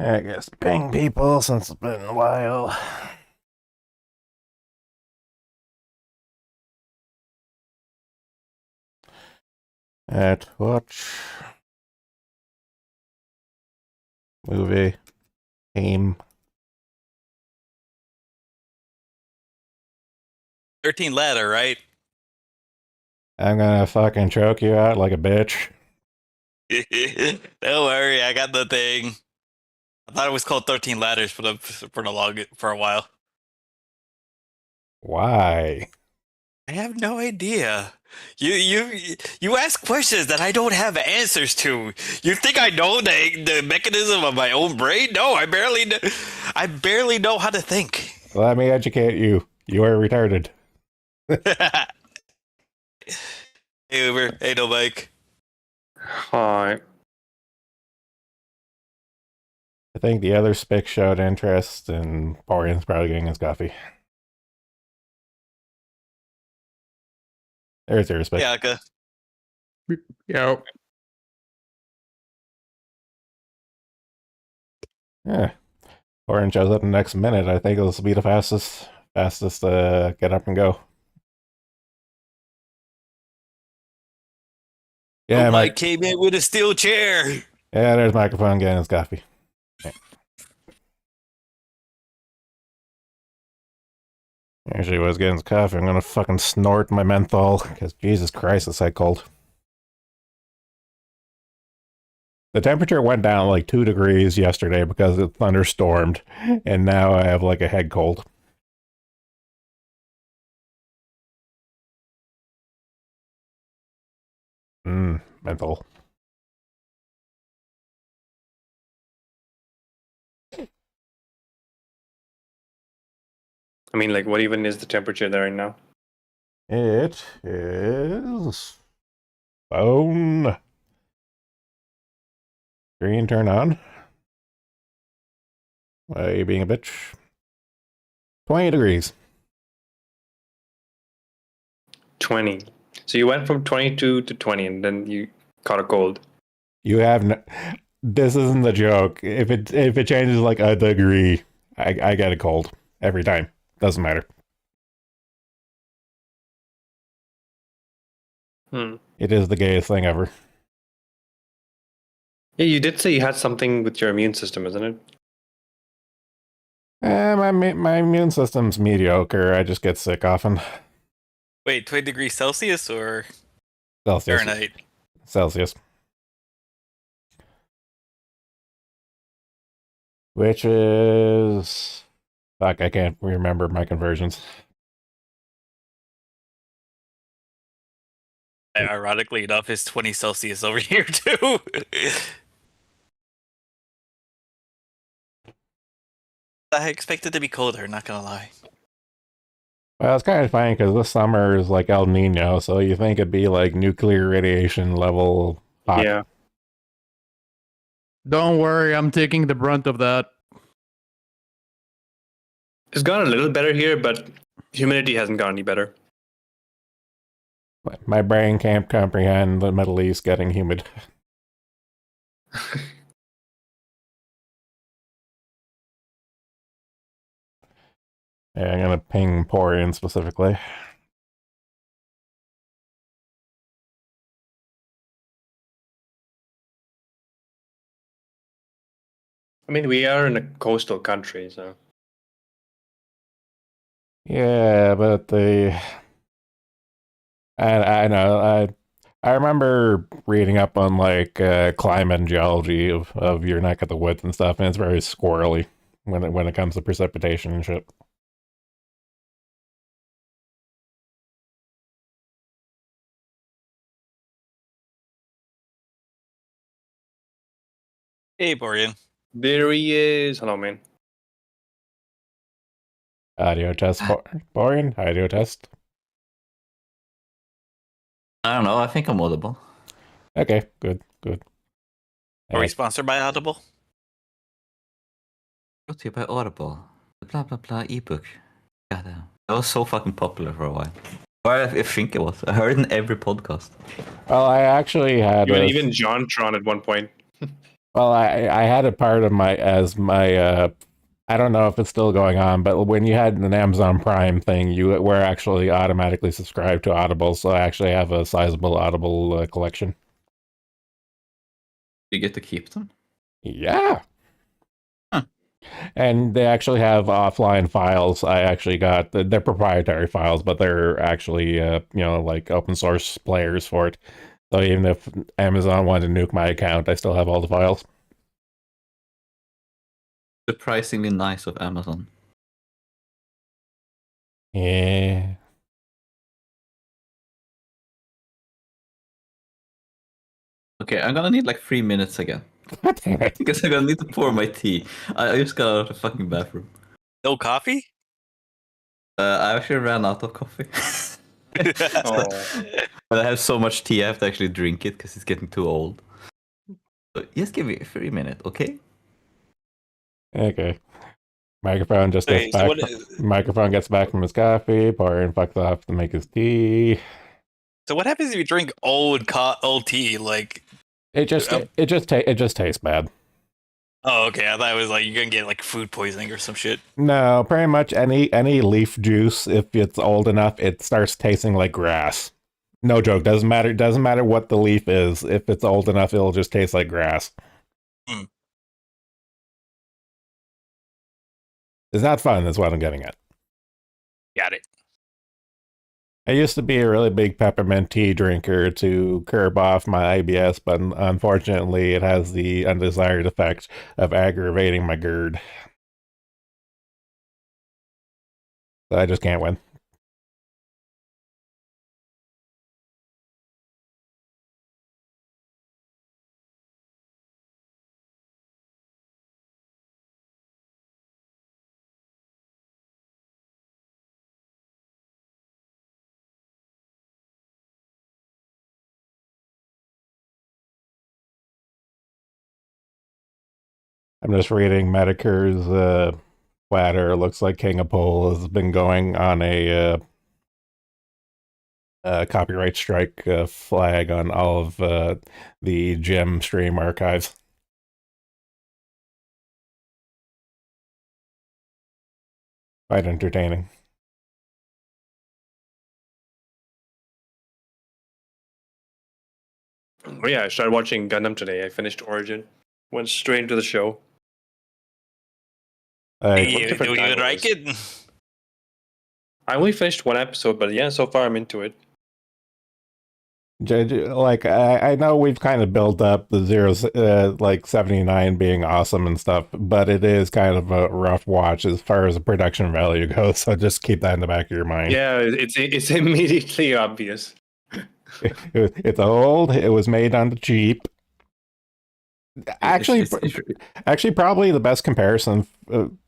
I guess ping people since it's been a while. At watch movie game. 13 ladder, right? I'm gonna fucking choke you out like a bitch. Don't worry, I got the thing. I thought it was called 13 ladders for a while. Why? I have no idea. You ask questions that I don't have answers to. You think I know the mechanism of my own brain? No, I barely know how to think. Let me educate you. You are retarded. Hey Uber, hey no Mike. Hi. I think the other spick showed interest, and Borean's probably getting his coffee. There's your spick. Yeah, okay. Yo. Yeah. Borean shows up in the next minute. I think this will be the fastest get up and go. Yeah, Mike came in with a steel chair. Yeah, there's microphone getting his coffee. Yeah. Actually, when I was getting his coffee, I'm gonna fucking snort my menthol, because Jesus Christ, it's that cold. The temperature went down like 2 degrees yesterday because it thunderstormed, and now I have like a head cold. Menthol. I mean, like, what even is the temperature there right now? It is phone. Screen turn on. Why are you being a bitch? 20 degrees. 20. So you went from 22 to 20, and then you caught a cold. You have no... This isn't the joke. If it changes like a degree, I get a cold every time. Doesn't matter. It is the gayest thing ever. Yeah, you did say you had something with your immune system, isn't it? My immune system's mediocre. I just get sick often. Wait, 20 degrees Celsius or Celsius. Fahrenheit? Celsius. Which is... Fuck, I can't remember my conversions. Ironically enough, it's 20 Celsius over here too. I expected to be colder, not gonna lie. Well, it's kind of funny because this summer is like El Nino, so you think it'd be like nuclear radiation level hot. Yeah. Don't worry, I'm taking the brunt of that. It's gone a little better here, but humidity hasn't gone any better. My brain can't comprehend the Middle East getting humid. Yeah, I'm gonna ping Porian specifically. I mean, we are in a coastal country, so... Yeah, but I know, I remember reading up on like climate and geology of your neck of the woods and stuff, and it's very squirrely when it comes to precipitation and shit. Hey, Borean. There he is. Hello, man. Audio test, Borean? Audio test? I don't know. I think I'm audible. Okay, good. Are we sponsored by Audible? Brought to you by Audible. The blah blah blah ebook. Goddamn. That was so fucking popular for a while. Or I think it was. I heard it in every podcast. Well, I actually had Even JonTron at one point. Well, I had a part of my as my I don't know if it's still going on, but when you had an Amazon Prime thing, you were actually automatically subscribed to Audible, so I actually have a sizable Audible collection. You get to keep them. Yeah. Huh. And they actually have offline files. I actually got they're proprietary files, but they're actually like open source players for it. So even if Amazon wanted to nuke my account, I still have all the files. Surprisingly nice of Amazon. Yeah. Okay, I'm gonna need like 3 minutes again. Damn it. Because I'm gonna need to pour my tea. I just got out of the fucking bathroom. No coffee? I actually ran out of coffee. Oh. But I have so much tea, I have to actually drink it because it's getting too old. So just give me 3 minutes, okay? Okay. Microphone just Okay, gets so back. what? Microphone gets back from his coffee. Pouring fucks off to make his tea. So what happens if you drink old tea? Like, It just it just tastes bad. oh, okay. I thought it was like you're gonna get like food poisoning or some shit. No, pretty much any leaf juice, if it's old enough, it starts tasting like grass. No joke. Doesn't matter what the leaf is. If it's old enough, it'll just taste like grass. Hmm. It's not fun. That's what I'm getting at. Got it. I used to be a really big peppermint tea drinker to curb off my IBS, but unfortunately, it has the undesired effect of aggravating my GERD. So I just can't win. I'm just reading Medicare's platter. It looks like King of Pole has been going on a copyright strike flag on all of the gem stream archives. Quite entertaining. Oh yeah, I started watching Gundam today. I finished Origin. Went straight into the show. Like, Do you different even time it like was. it? I only finished one episode, but yeah, so far I'm into it. like I know we've kind of built up the zeros like 79 being awesome and stuff, but it is kind of a rough watch as far as the production value goes, so just keep that in the back of your mind. Yeah, it's immediately obvious. It's old, it was made on the cheap. Actually, actually, probably the best comparison, given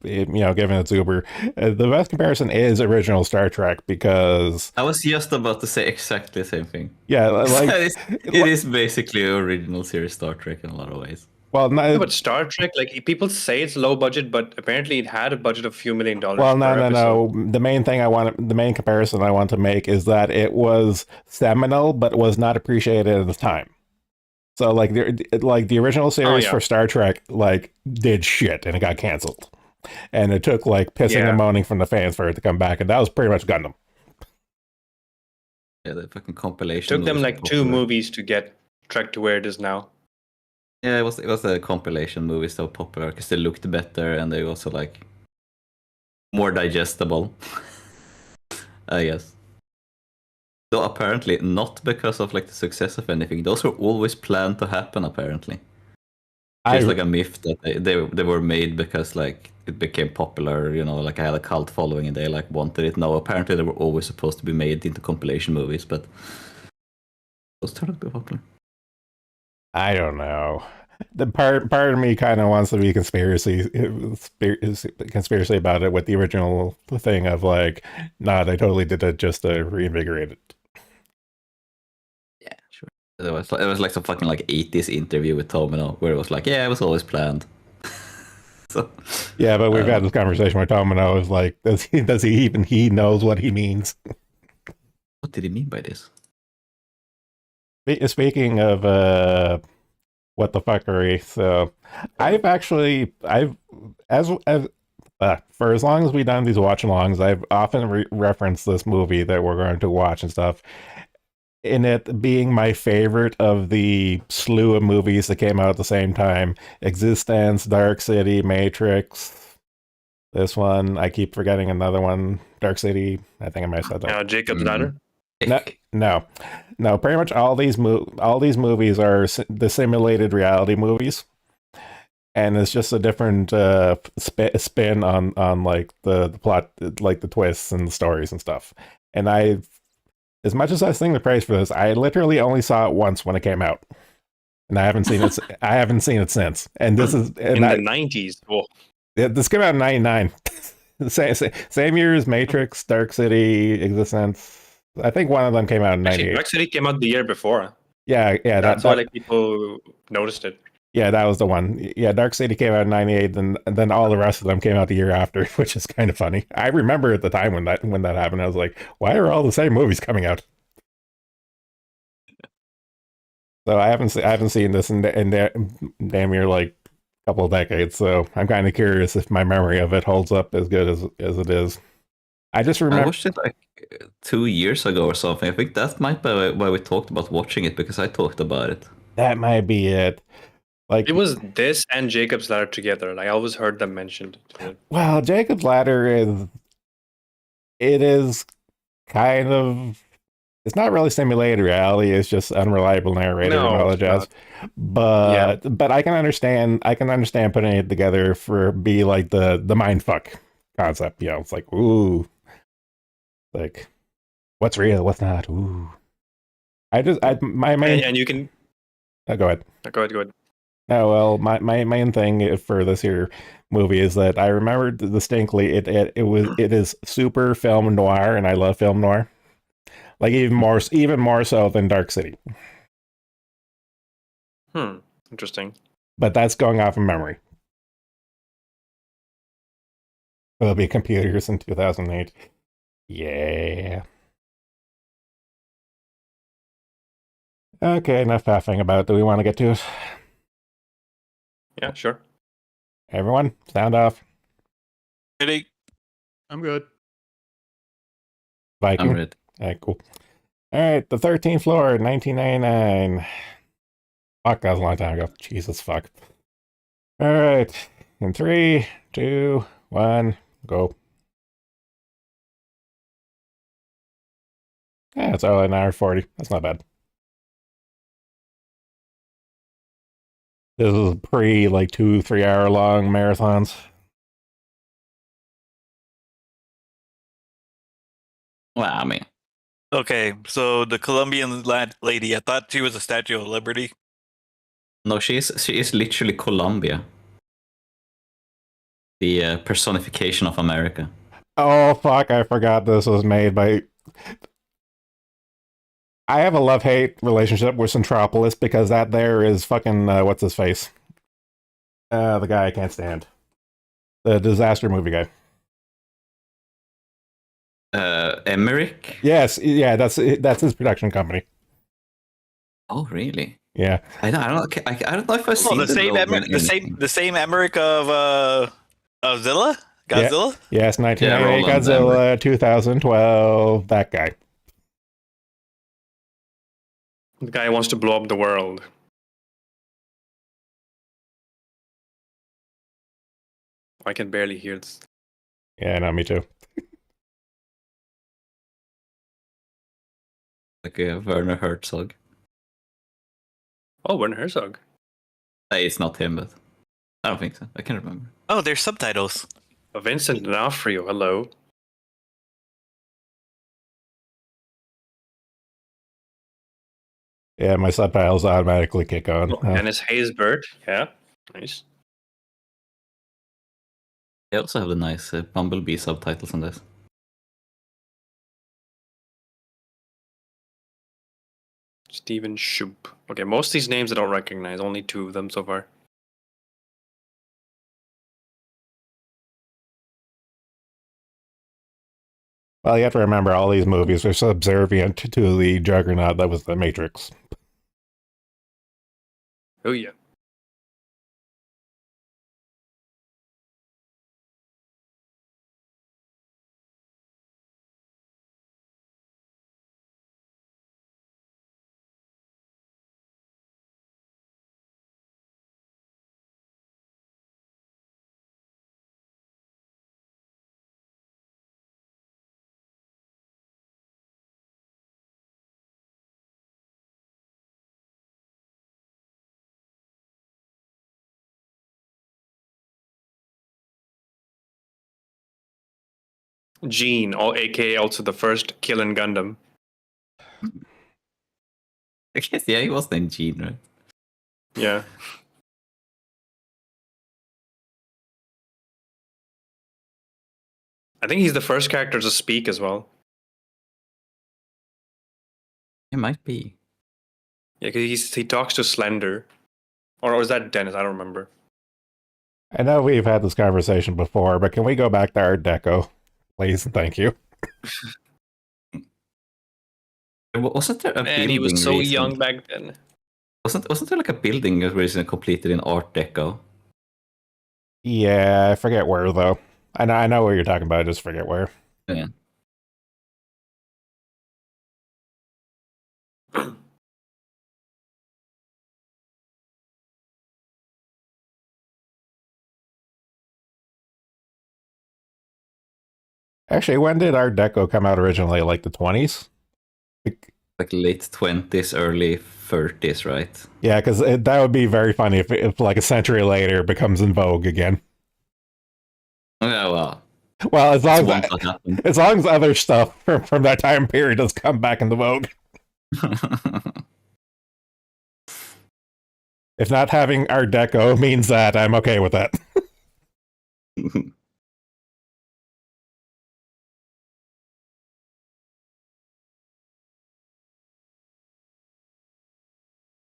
it's Uber, the best comparison is original Star Trek because I was just about to say exactly the same thing. yeah, like it is basically original series Star Trek in a lot of ways. well, Yeah, but Star Trek, like people say it's low budget, but apparently it had a budget of a few $1 million. well, per episode. no. The main comparison I want to make is that it was seminal, but was not appreciated at the time. So like the original series for Star Trek like did shit and it got canceled, and it took like pissing and moaning from the fans for it to come back, and that was pretty much Gundam. Yeah, the fucking compilation. Took them like 2 movies to get Trek to where it is now. Yeah, it was a compilation movie, so popular because they looked better and they also like more digestible, I guess. Though apparently not because of like the success of anything. Those were always planned to happen. Apparently, it's like a myth that they were made because like it became popular. Like I had a cult following and they like wanted it. No, apparently they were always supposed to be made into compilation movies, but those turned out to be popular. I don't know. The part of me kind of wants to be conspiracy about it with the original thing of like, nah, they totally did it just to reinvigorate it. Yeah, sure. It was like some fucking like 80s interview with Tomino where it was like, yeah, it was always planned. So yeah, but we've had this conversation where Tomino is like, does he even knows what he means? What did he mean by this? Speaking of what the fuckery. So I've actually I've as for as long as we've done these watch-alongs, I've often referenced this movie that we're going to watch and stuff. In it being my favorite of the slew of movies that came out at the same time: Existence, Dark City, Matrix. This one, I keep forgetting another one. Dark City. I think I might have said that. Jacob's Ladder. No. Pretty much all these movies are the simulated reality movies, and it's just a different spin on like the plot, like the twists and the stories and stuff. And as much as I sing the praise for this, I literally only saw it once when it came out, and I haven't seen it. I haven't seen it since. And this is in the 90s. Oh. This came out in '99. Same year as Matrix, Dark City, Existence. I think one of them came out in '98. Dark City came out the year before. Yeah. That's why like people noticed it. Yeah, that was the one. Yeah, Dark City came out in '98, and then all the rest of them came out the year after, which is kind of funny. I remember at the time when that happened, I was like, why are all the same movies coming out? So I haven't seen this in damn near like a couple of decades. So I'm kind of curious if my memory of it holds up as good as it is. I just remember I watched it like 2 years ago or something. I think that might be why we talked about watching it, because I talked about it. That might be it. Like it was this and Jacob's Ladder together. Like I always heard them mentioned. Well, Jacob's Ladder is kind of, it's not really simulated reality. It's just unreliable narrator and all that jazz. But I can understand putting it together for be like the mindfuck concept. You know, it's like, ooh, like what's real, what's not. Ooh, my main, and you can go ahead. Go ahead. Oh, well, my main thing for this here movie is that I remember distinctly it is super film noir, and I love film noir, like even more so than Dark City. Interesting. But that's going off of memory. There'll be computers in 2008. Yeah. Okay, enough faffing about. Do we want to get to it? Yeah, sure. Everyone, sound off. Ready? I'm good. Viking. I'm ready. All right, cool. All right, the 13th floor, 1999. Fuck, that was a long time ago. Jesus, fuck. All right, in 3, 2, 1, go. Yeah, it's only an hour 40. That's not bad. This is pre like 2-3 hour long marathons. Well, I mean, Okay, so the Colombian lady, I thought she was a Statue of Liberty. no, she is literally Colombia, the personification of America. Oh fuck! I forgot this was made by. I have a love-hate relationship with Centropolis because that there is fucking what's his face? The guy I can't stand. The disaster movie guy. Emmerich? Yes, yeah, that's his production company. Oh, really? Yeah. I don't know if I've seen the same Emmerich of Zilla? Godzilla? Yeah. Yes, 1998 Roland Godzilla, Emmerich. 2012, that guy. The guy wants to blow up the world. I can barely hear this. Yeah, no, me too. Like Werner Herzog. Oh, Werner Herzog. It's not him, but I don't think so. I can't remember. Oh, there's subtitles. Vincent D'Onofrio, hello. Yeah, my subtitles automatically kick on. Dennis Haysbert, yeah, nice. They also have the nice Bumblebee subtitles on this. Steven Shoup. Okay, most of these names I don't recognize. Only 2 of them so far. Well, you have to remember all these movies are subservient to the juggernaut that was the Matrix. Oh yeah. Gene, or aka also the first Killing Gundam. I guess, yeah, he was named Gene, right? Yeah. I think he's the first character to speak as well. He might be. Yeah, because he talks to Slender. Or was that Dennis? I don't remember. I know we've had this conversation before, but can we go back to Art Deco, please? Thank you. Wasn't there a Man, building he was so recently? young back then. Wasn't there like a building that was recently completed in Art Deco? Yeah, I forget where though. I know what you're talking about. I just forget where. Yeah. Actually, when did Art Deco come out originally? Like the 20s? Like late 20s, early 30s, right? Yeah, because that would be very funny if like a century later it becomes in vogue again. Yeah, well. Well, It's one that happened. as long as other stuff from that time period does come back into vogue. If not having Art Deco means that, I'm okay with that.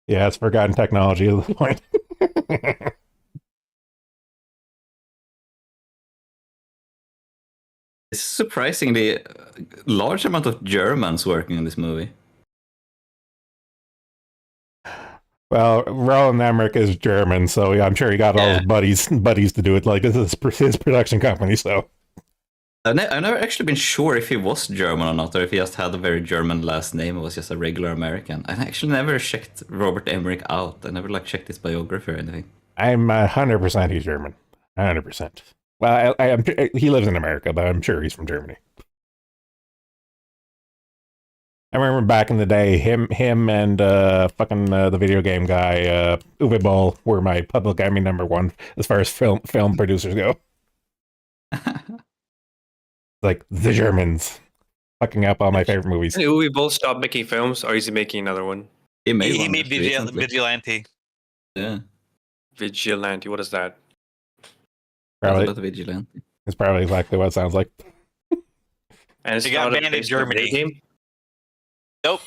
Yeah, it's forgotten technology at this point. It's surprisingly large amount of Germans working in this movie. Well, Roland Emmerich is German, so yeah, I'm sure he got all his buddies to do it. Like, this is his production company, so. I've never actually been sure if he was German or not, or if he just had a very German last name and was just a regular American. I actually never checked Robert Emmerich out. I never checked his biography or anything. I'm 100% he's German. 100%. Well, he lives in America, but I'm sure he's from Germany. I remember back in the day, him and the video game guy, Uwe Boll, were my public enemy #1 as far as film producers go. Like, the Germans fucking up all my favorite movies. Did Uwe Boll stop making films, or is he making another one? He made He one made recently. Vigilante. Yeah. Vigilante, what is that? Probably, About Vigilante. it's probably exactly what it sounds like. And it's He got not banned in based on a video Germany. game? Nope.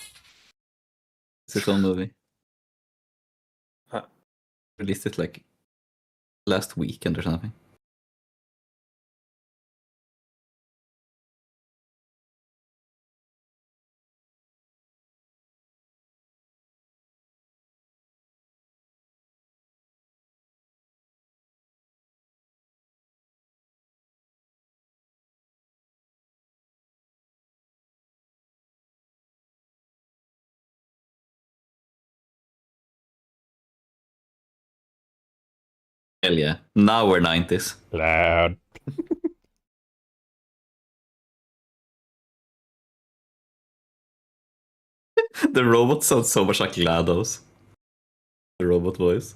It's his own movie. Huh. Released it last weekend or something. Hell yeah. Now we're 90s. Loud. The robot sounds so much like GLaDOS. The robot voice.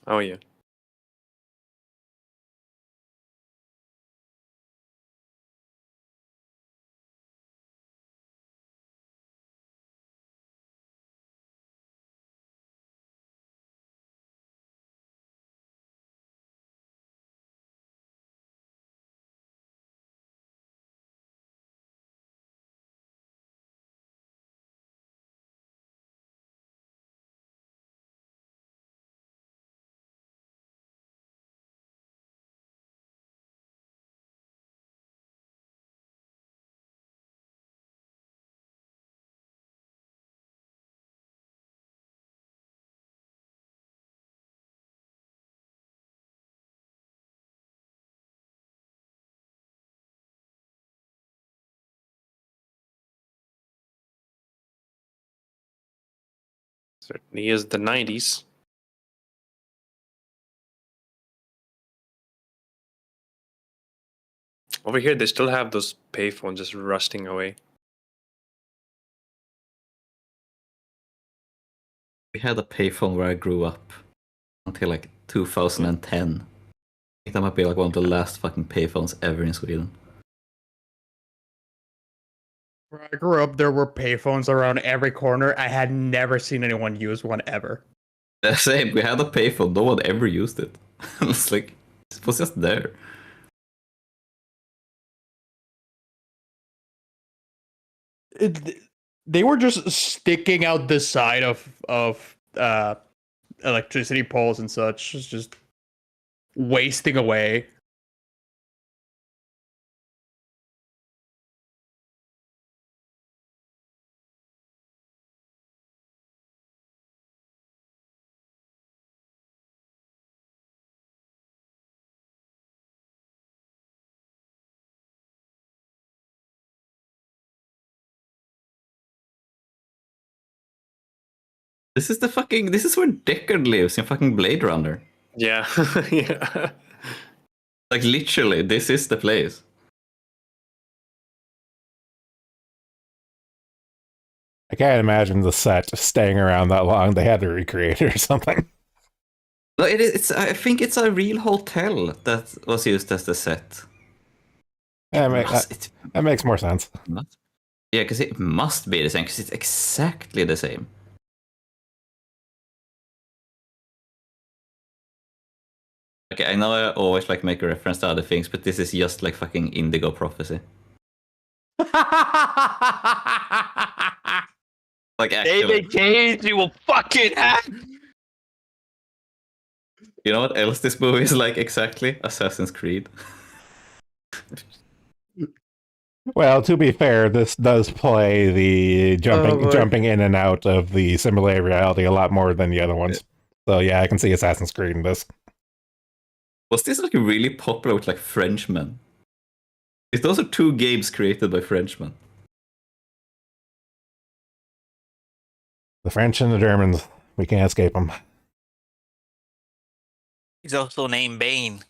Oh, yeah. Certainly is the 90s. Over here, they still have those payphones just rusting away. We had a payphone where I grew up until 2010. I think that might be one of the last fucking payphones ever in Sweden. Where I grew up, there were payphones around every corner. I had never seen anyone use one ever. The same. We had a payphone. No one ever used it. It's like it was just there. They were just sticking out the side of electricity poles and such, just wasting away. This is where Deckard lives in fucking Blade Runner. Yeah. Yeah. Like literally, this is the place. I can't imagine the set staying around that long. They had to recreate it or something. No, I think it's a real hotel that was used as the set. That makes more sense. Yeah, because it must be the same, because it's exactly the same. Okay, I know I always like make a reference to other things, but this is just like fucking Indigo Prophecy. Like actually, David Cage, you will fucking hack. you know what else this movie is like exactly? Assassin's Creed. Well, to be fair, this does play the jumping in and out of the simulated reality a lot more than the other ones. So yeah, I can see Assassin's Creed in this. Was this like really popular with like Frenchmen? Those are two games created by Frenchmen. The French and the Germans, we can't escape them. He's also named Bane.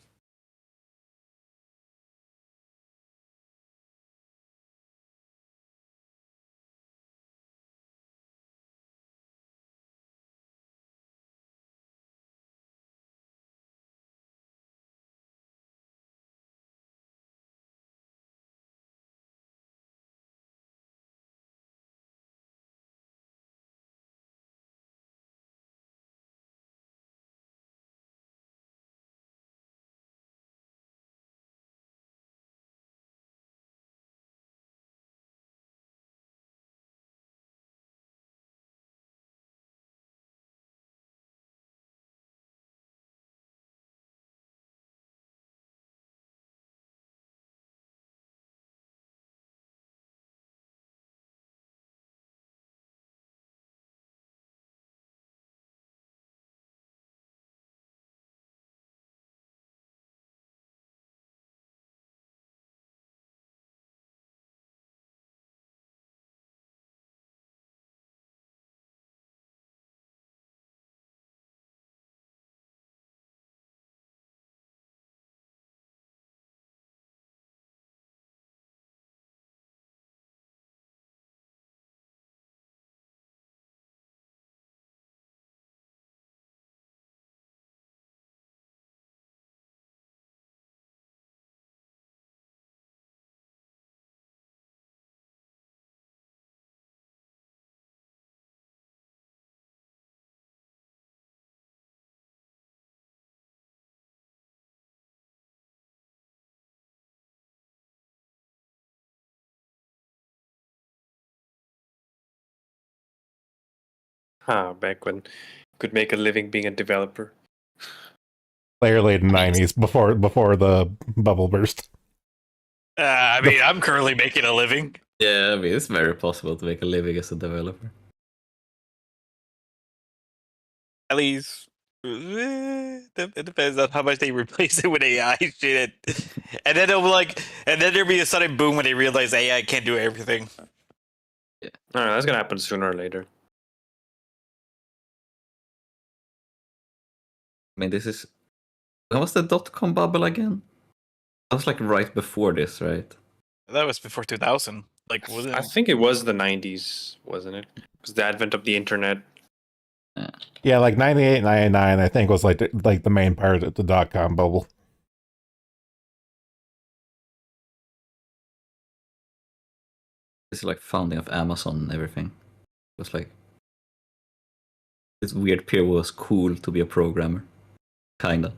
Back when you could make a living being a developer. Clearly in the 90s, before the bubble burst. I mean, I'm currently making a living. Yeah, I mean, it's very possible to make a living as a developer. At least it depends on how much they replace it with AI shit. And then there'll be a sudden boom when they realize AI can't do everything. Yeah. All right, that's gonna happen sooner or later. I mean, when was the dot-com bubble again? That was like right before this, right? That was before 2000. Like, was it? I think it was the 90s, wasn't it? Because the advent of the internet. Yeah, like 98, 99, I think was like the main part of the dot-com bubble. It's like founding of Amazon and everything. It was like this weird period where it was cool to be a programmer, kinda.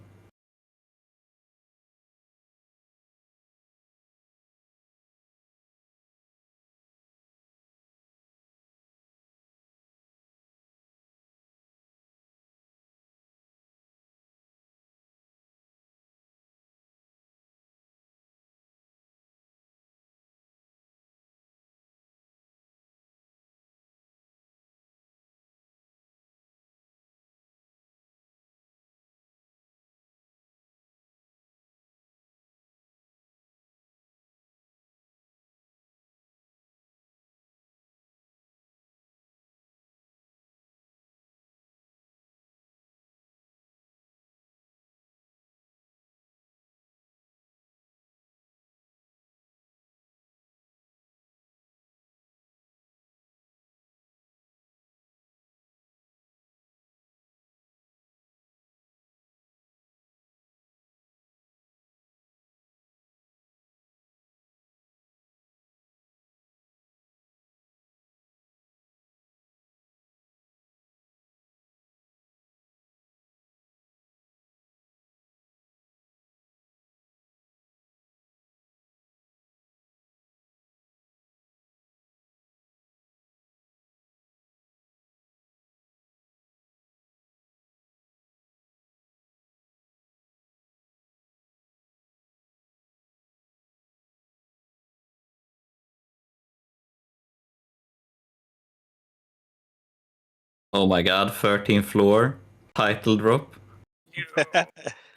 Oh my god, 13th floor, title drop.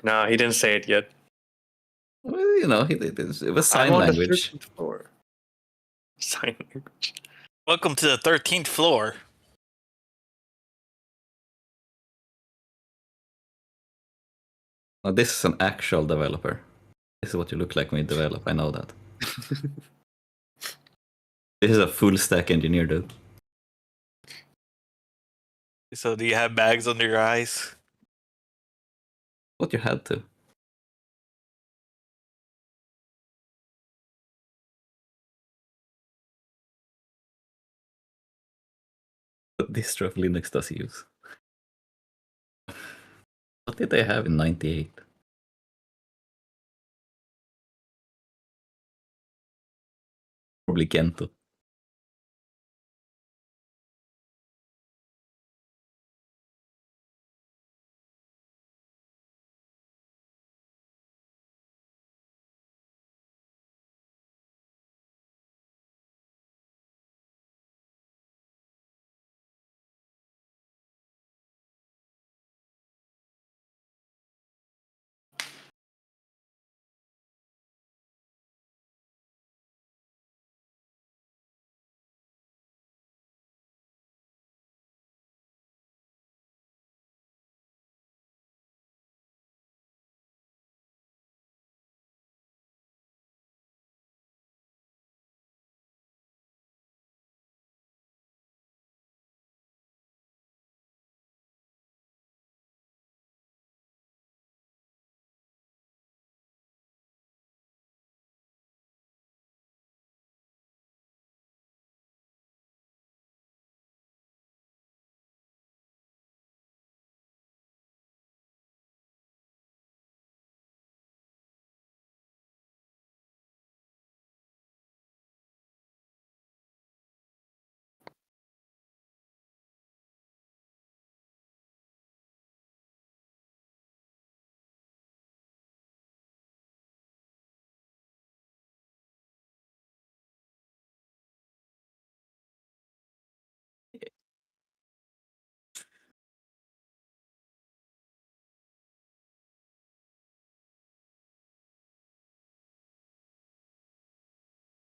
No, he didn't say it yet. Well, you know, it was sign I'm on language. the 13th floor. Sign language. Welcome to the 13th floor. Now, this is an actual developer. This is what you look like when you develop, I know that. This is a full stack engineer, dude. So do you have bags under your eyes? What you had to. What distro of Linux does he use? What did they have in 98? Probably Gento.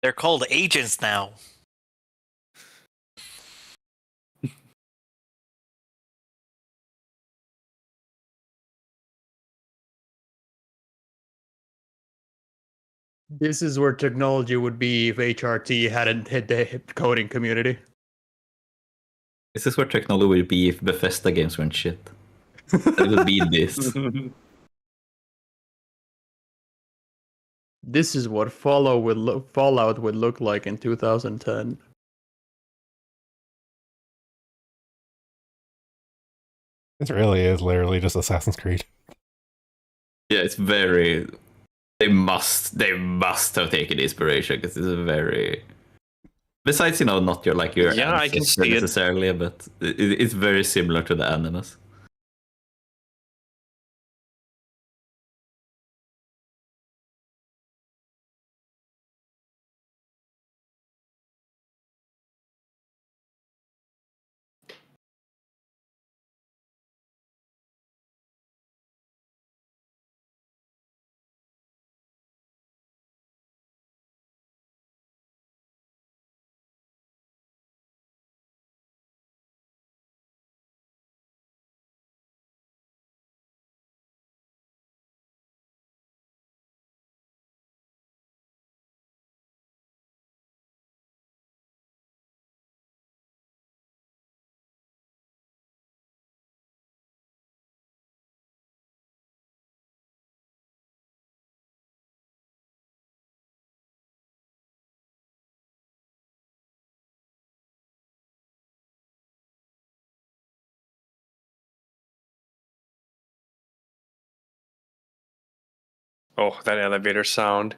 They're called agents now. This is where technology would be if HRT hadn't hit the coding community. This is where technology would be if Bethesda games weren't shit. It would be this. This is what Fallout would look like in 2010. This really is literally just Assassin's Creed. Yeah, it's very. They must have taken inspiration because it's a very. Besides, not your Yeah, I can ancestor see it. necessarily, but it's very similar to the Animus. Oh, that elevator sound.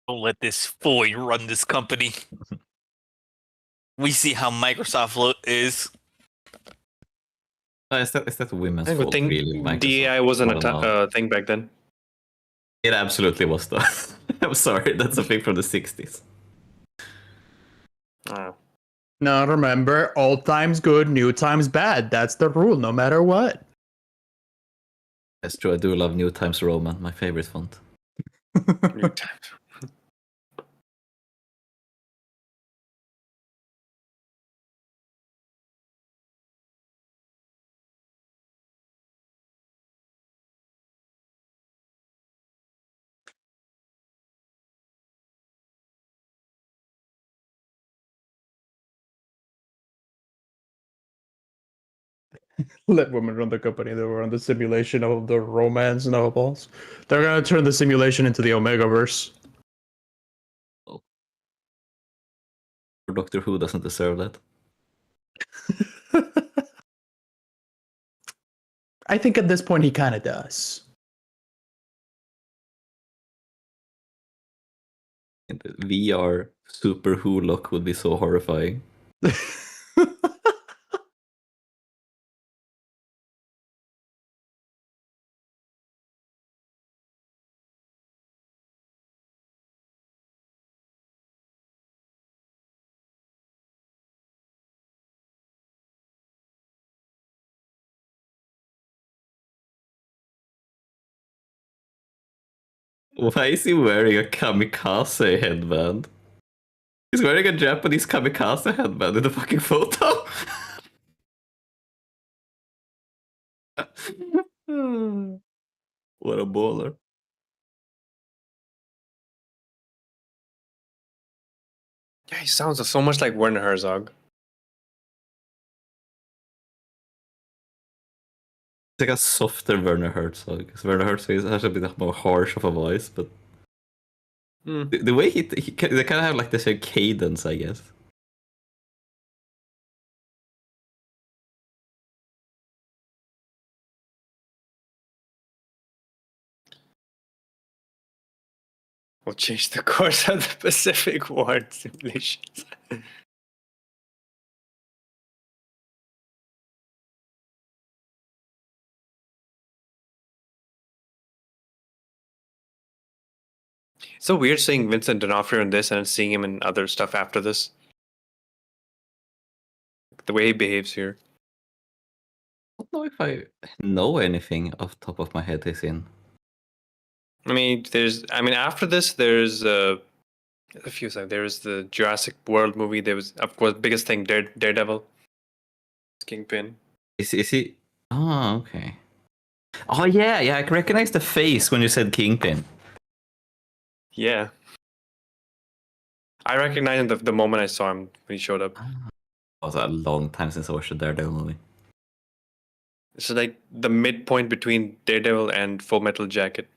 Don't let this boy run this company. We see how Microsoft is. Is that women's I would fault, think really? Microsoft? DEI wasn't I don't know. a thing back then. It absolutely was, though. I'm sorry, that's a thing from the 60s. Now remember, old times good, new times bad. That's the rule, no matter what. That's true, I do love New Times Roman, my favorite font. New times. Let women run the company. They were on the simulation of the romance novels. They're gonna turn the simulation into the Omegaverse. Doctor Who doesn't deserve that. I think at this point he kind of does. And the VR Super Who look would be so horrifying. Why is he wearing a kamikaze headband? He's wearing a Japanese kamikaze headband in the fucking photo. What a baller. Yeah, he sounds so much like Werner Herzog. It's like a softer Werner Herzog. Because Werner Herzog has a bit more harsh of a voice, but the way they kind of have like the same cadence, I guess. We'll change the course of the Pacific War simulations. It's so weird seeing Vincent D'Onofrio in this and seeing him in other stuff after this. the way he behaves here. I don't know if I know anything off the top of my head he's in. I mean, after this, there's a few things. There's the Jurassic World movie. There was, of course, biggest thing, Daredevil, Kingpin. Is he? Oh, okay. Oh yeah, I can recognize the face when you said Kingpin. Yeah. I recognized him the moment I saw him when he showed up. It was a long time since I watched a Daredevil movie. It's like the midpoint between Daredevil and Full Metal Jacket.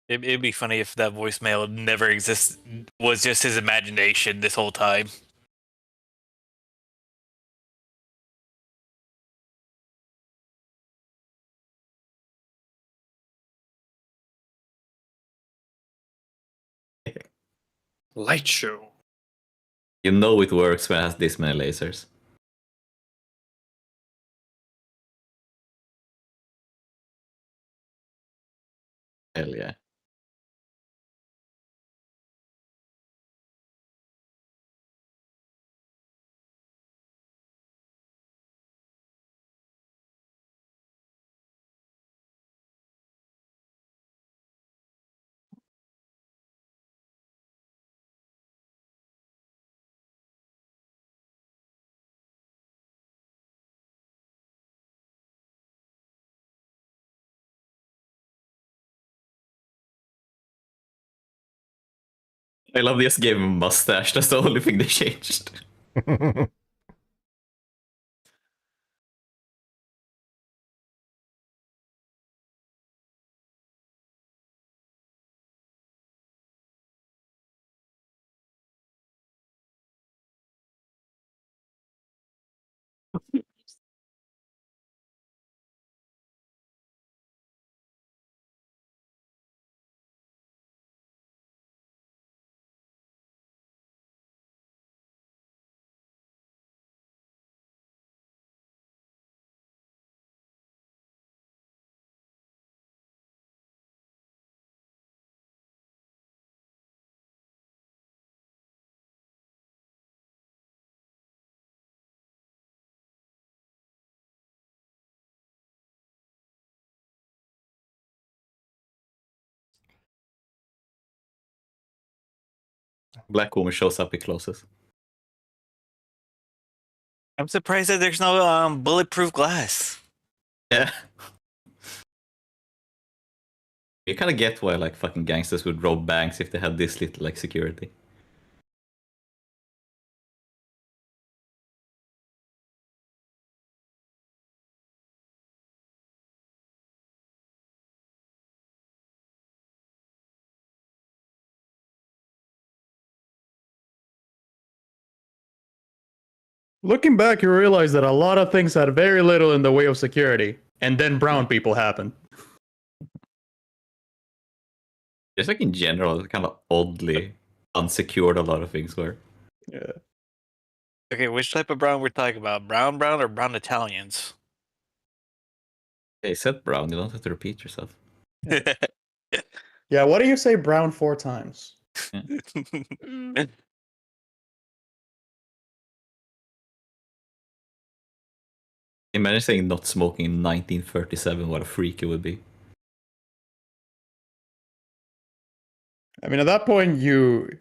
It'd be funny if that voicemail never was just his imagination this whole time. Light show. You know it works when it has this many lasers. Hell yeah. I love they just gave him a mustache. That's the only thing they changed. Black Woman shows up, he closes. I'm surprised that there's no bulletproof glass. Yeah. You kind of get why like fucking gangsters would rob banks if they had this little like security. Looking back, you realize that a lot of things had very little in the way of security, and then brown people happened. Just like in general, kind of oddly unsecured a lot of things were. Yeah. Okay, which type of brown we're talking about? Brown or brown Italians? Hey, said brown, you don't have to repeat yourself. Yeah, what do you say brown 4 times? Imagine saying not smoking in 1937, what a freak it would be. I mean, at that point, you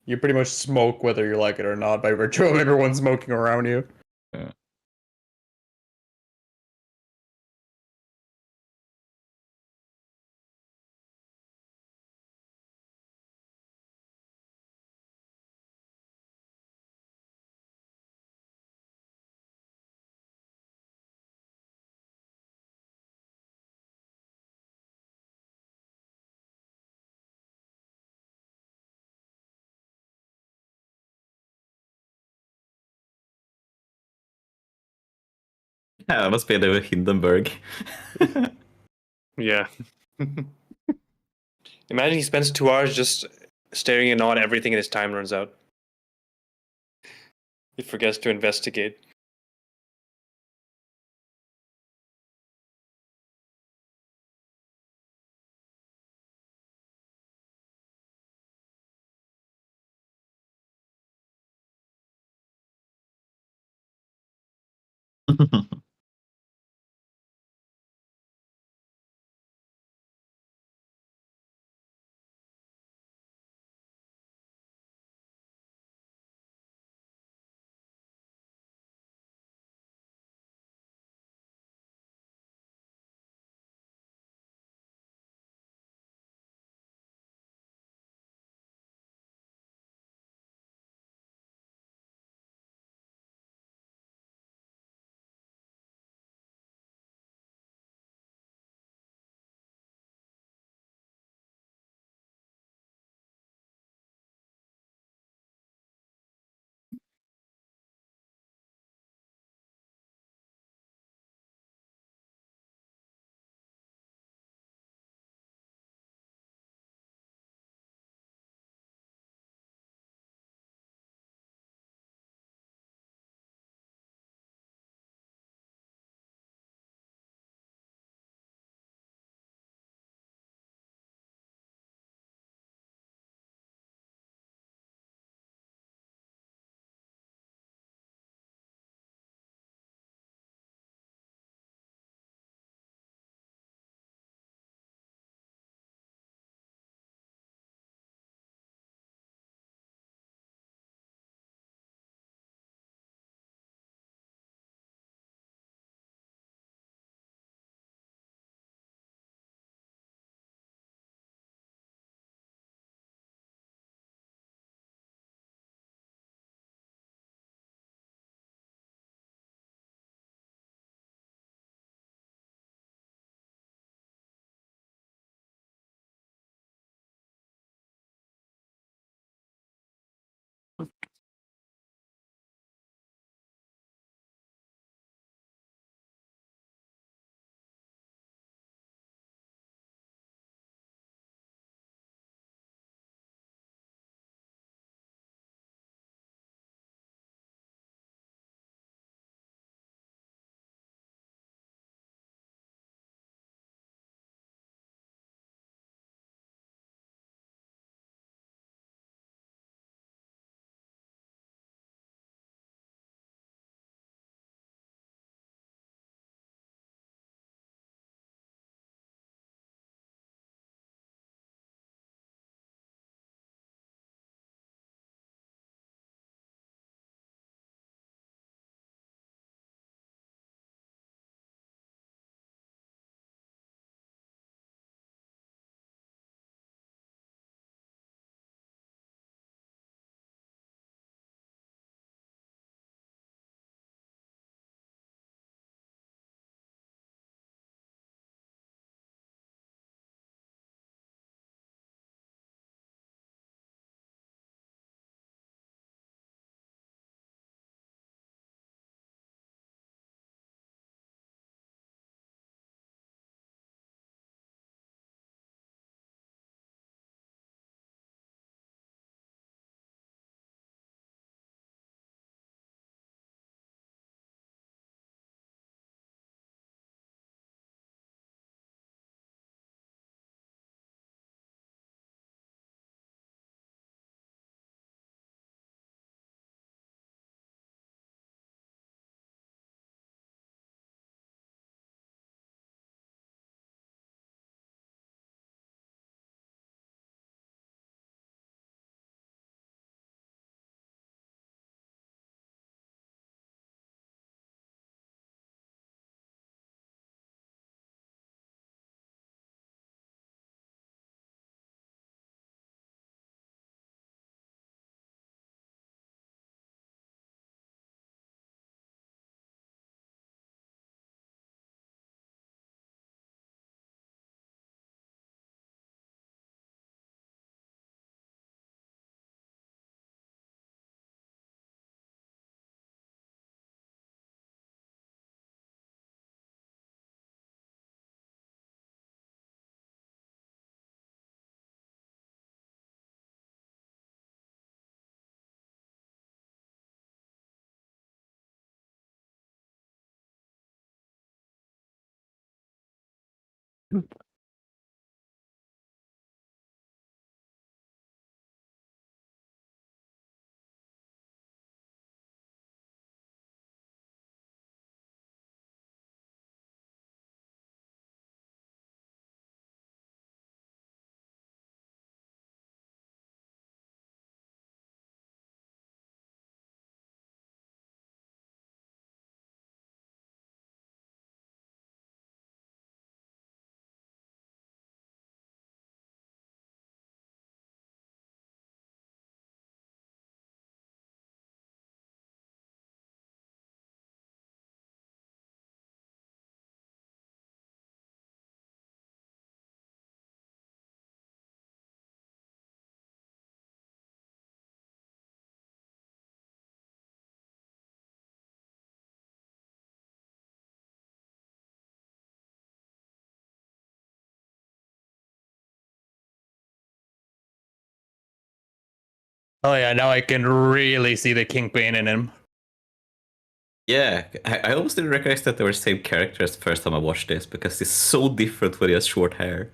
pretty much smoke whether you like it or not by virtue of everyone smoking around you. Yeah. Yeah, it must be the Hindenburg. Yeah. Imagine he spends 2 hours just staring and on everything and his time runs out. He forgets to investigate. Oh yeah, now I can really see the Kingpin in him. Yeah, I almost didn't recognize that they were the same characters the first time I watched this because it's so different when he has short hair.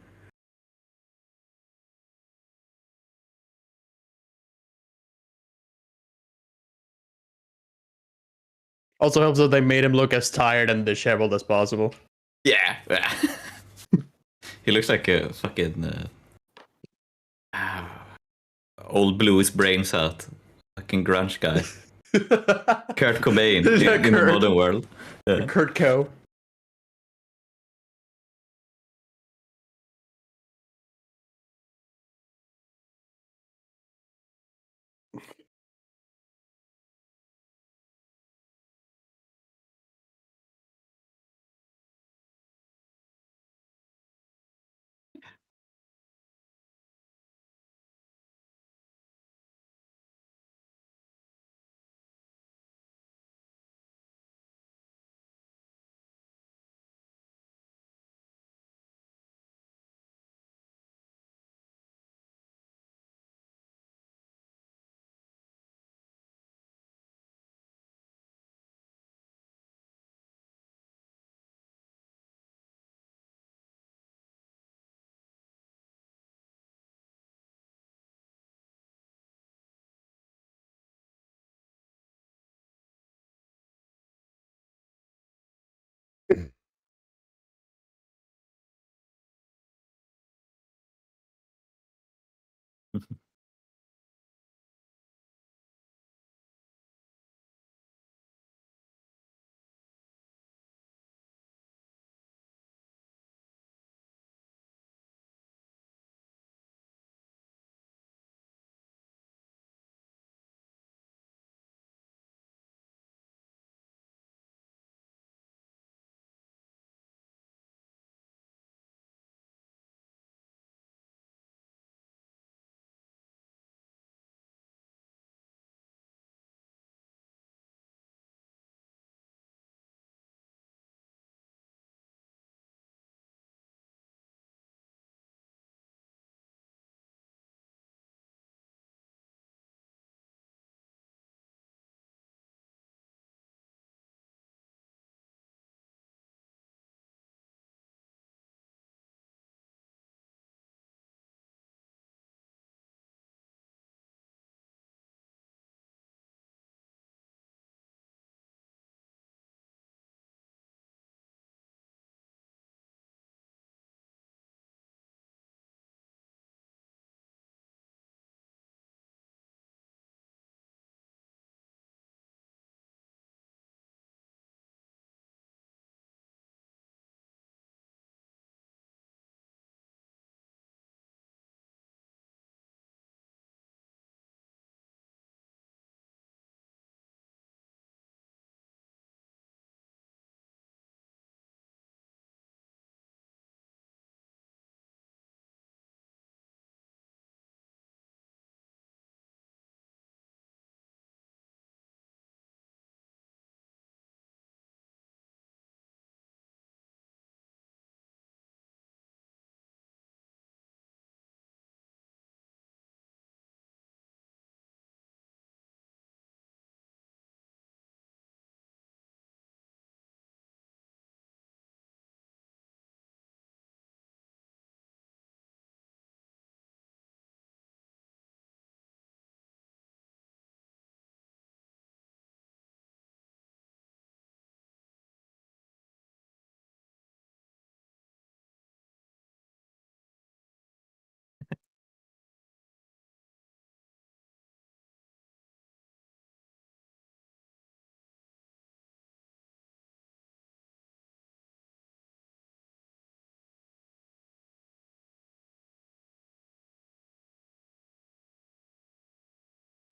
Also helps that they made him look as tired and disheveled as possible. Yeah. He looks like a fucking old blew his brains out. Fucking grunge guy. Kurt Cobain in the modern world. Yeah. Kurt Co.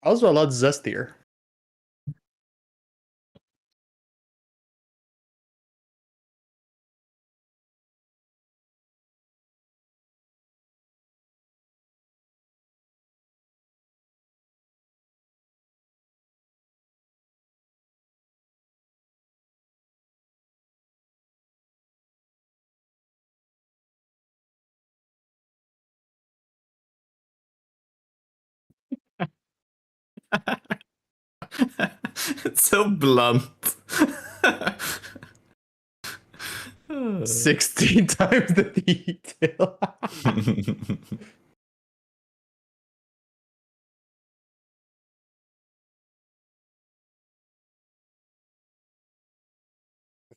Also a lot zestier. It's so blunt. 16 times the detail.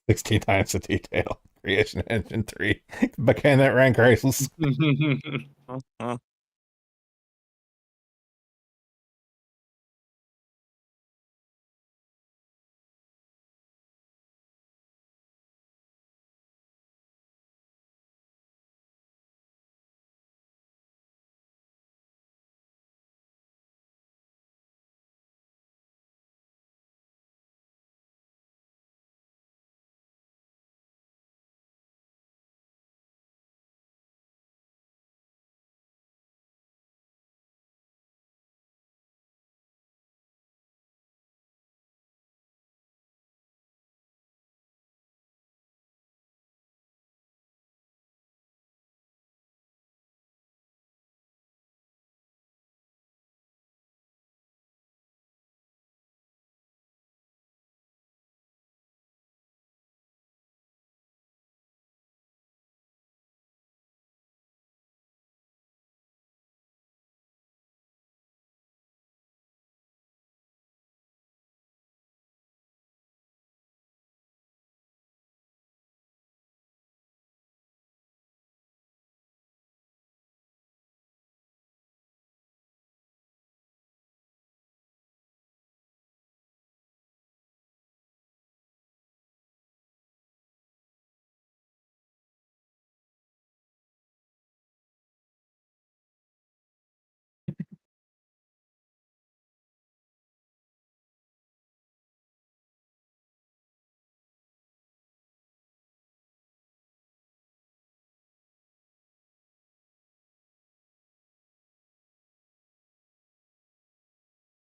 16 times the detail. Creation Engine 3. But can that rank crisis? Uh,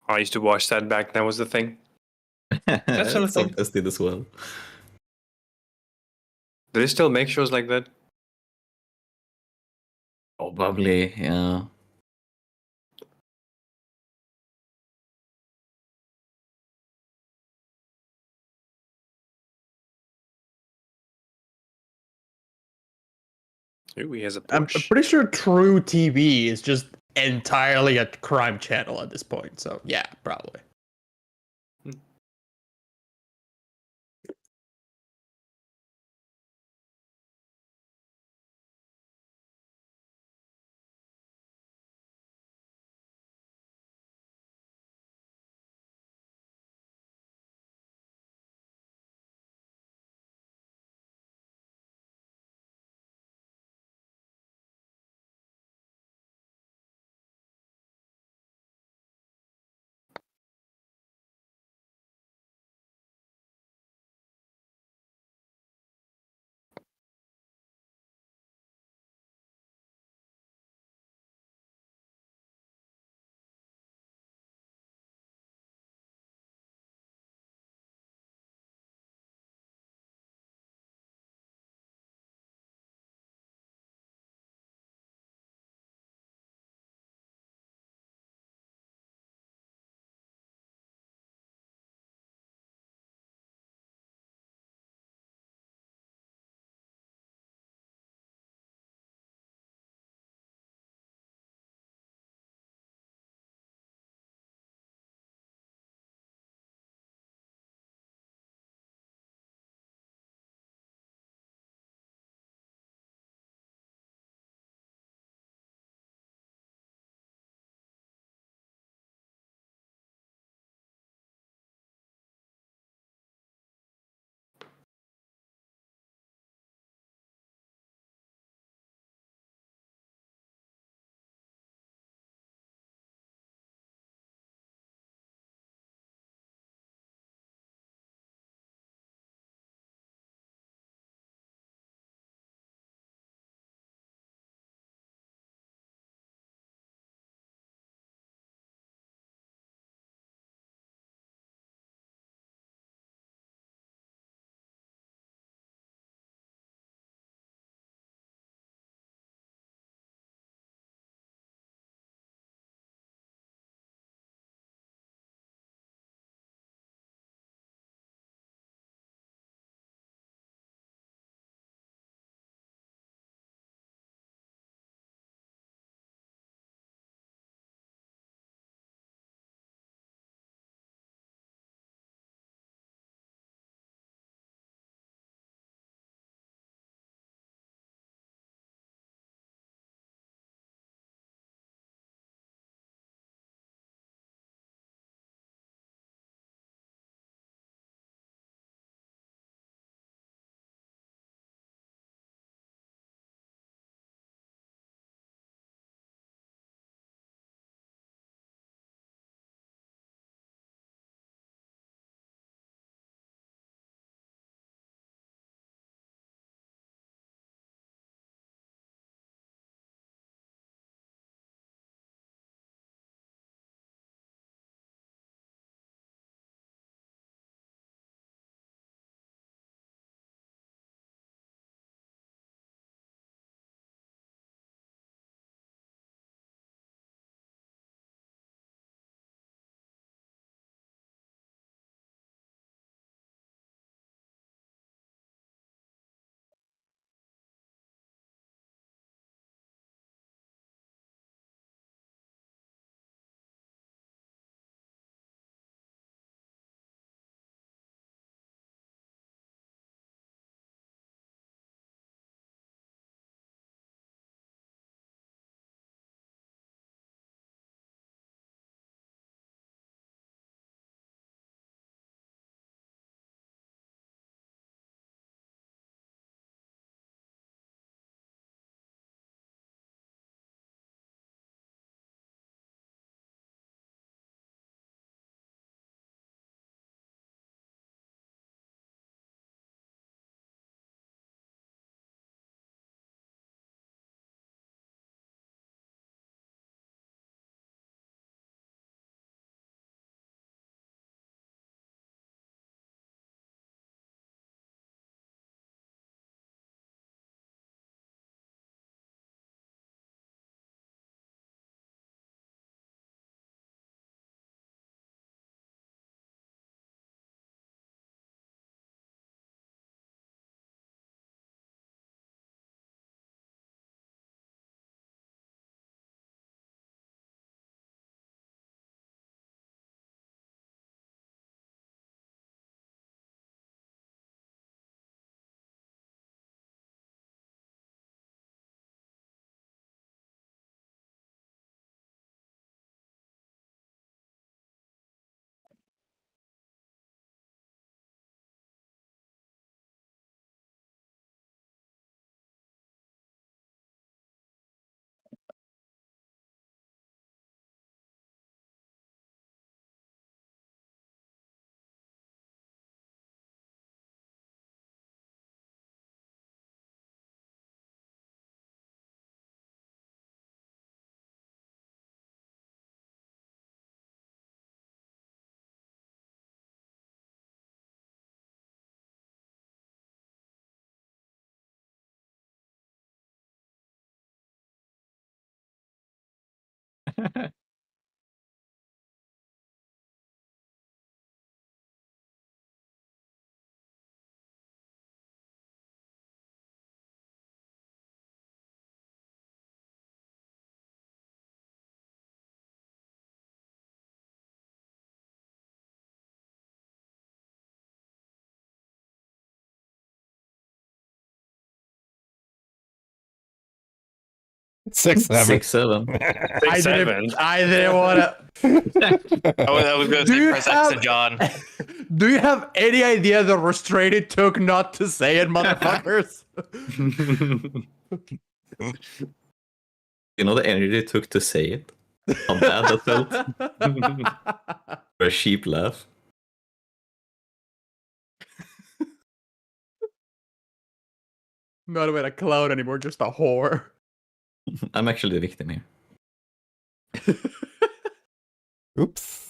I used to watch that back. That was the thing. That's the thing. Sometimes did as well. Do they still make shows like that? Probably, yeah. Ooh, he has a I'm Porsche. pretty sure True TV is just entirely a crime channel at this point. So yeah, probably. 6, 7. 6-7. I didn't want to. I was gonna say press X to John. Do you have any idea the restraint it took not to say it, motherfuckers? You know the energy it took to say it? How bad that felt? For a sheep laugh. Not even a clown anymore, just a whore. I'm actually the victim here. Oops.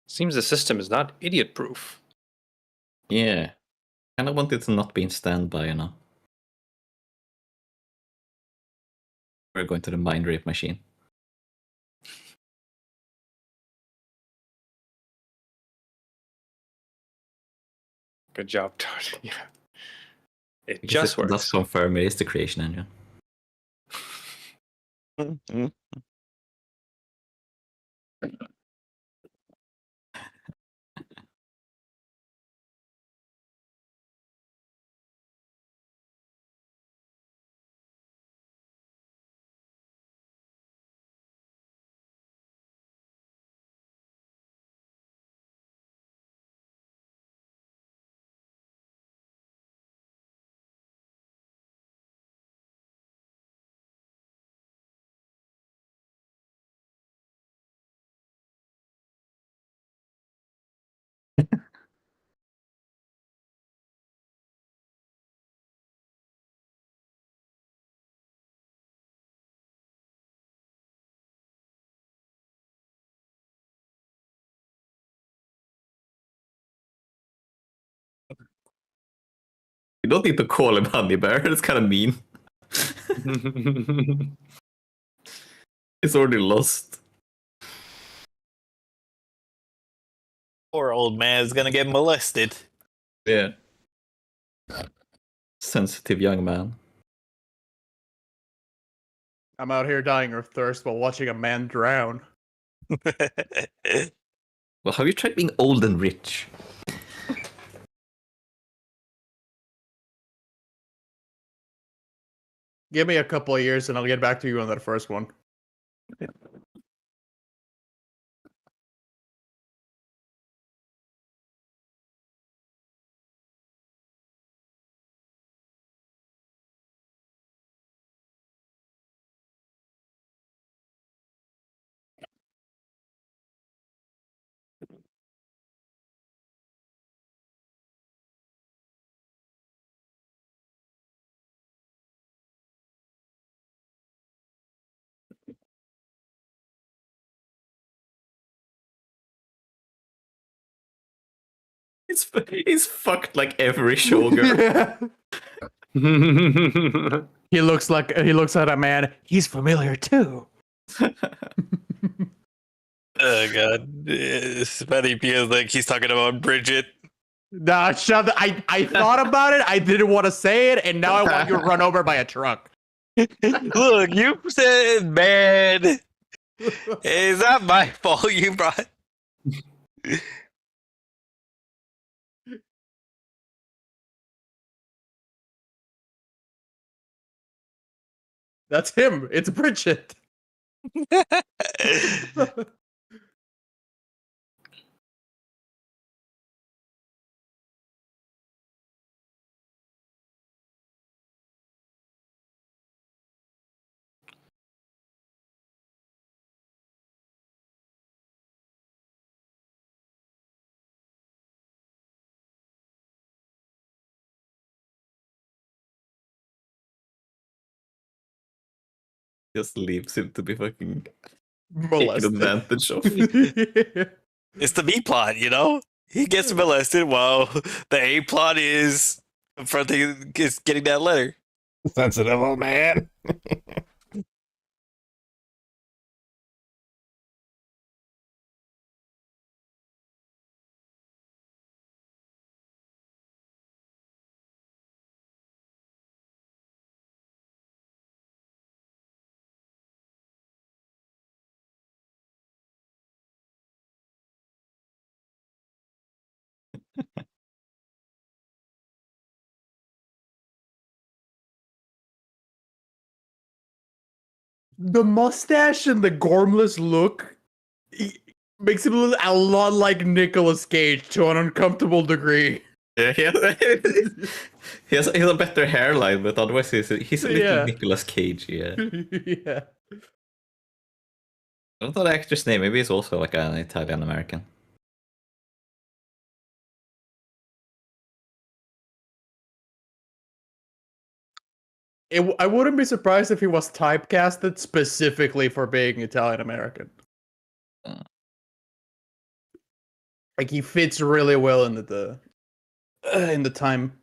Seems the system is not idiot-proof. Yeah. Kind of want it to not be in standby, you know. We're going to the mind rape machine. Good job, Todd. Yeah. It Because just it does works. confirm it is the creation engine. You don't need to call him Honey Bear. That's kind of mean. He's already lost. Poor old man's gonna get molested. Yeah. Sensitive young man. I'm out here dying of thirst while watching a man drown. Well, have you tried being old and rich? Give me a couple of years and I'll get back to you on that first one. He's fucked like every showgirl. Yeah. He looks like a man. He's familiar too. Oh god, it's funny because like he's talking about Bridget. Nah, shut the, I thought about it. I didn't want to say it, and now I want you run over by a truck. Look, you said man. It's not my fault you brought. That's him. It's Bridget. Just leaves him to be fucking taken Molested. advantage of. It's the B plot, you know? He gets molested while the A plot is confronting, is getting that letter. Sensitive old man. The mustache and the gormless look makes him look a lot like Nicolas Cage to an uncomfortable degree. Yeah, he has a better hairline, but otherwise he's a little Yeah. Nicolas Cage. Yeah, Yeah. I don't know the actor's name. Maybe he's also like an Italian American. I wouldn't be surprised if he was typecasted specifically for being Italian American. Like he fits really well into the in the time.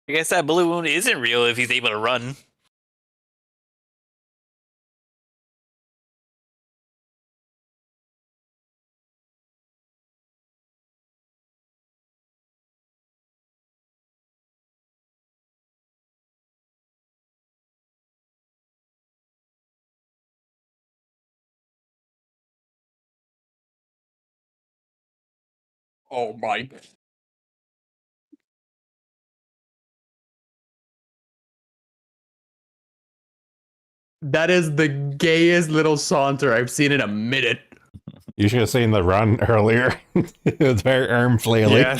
I guess that blue moon isn't real if he's able to run. Oh my. That is the gayest little saunter I've seen in a minute. You should have seen the run earlier. It was very arm flailing. Yeah.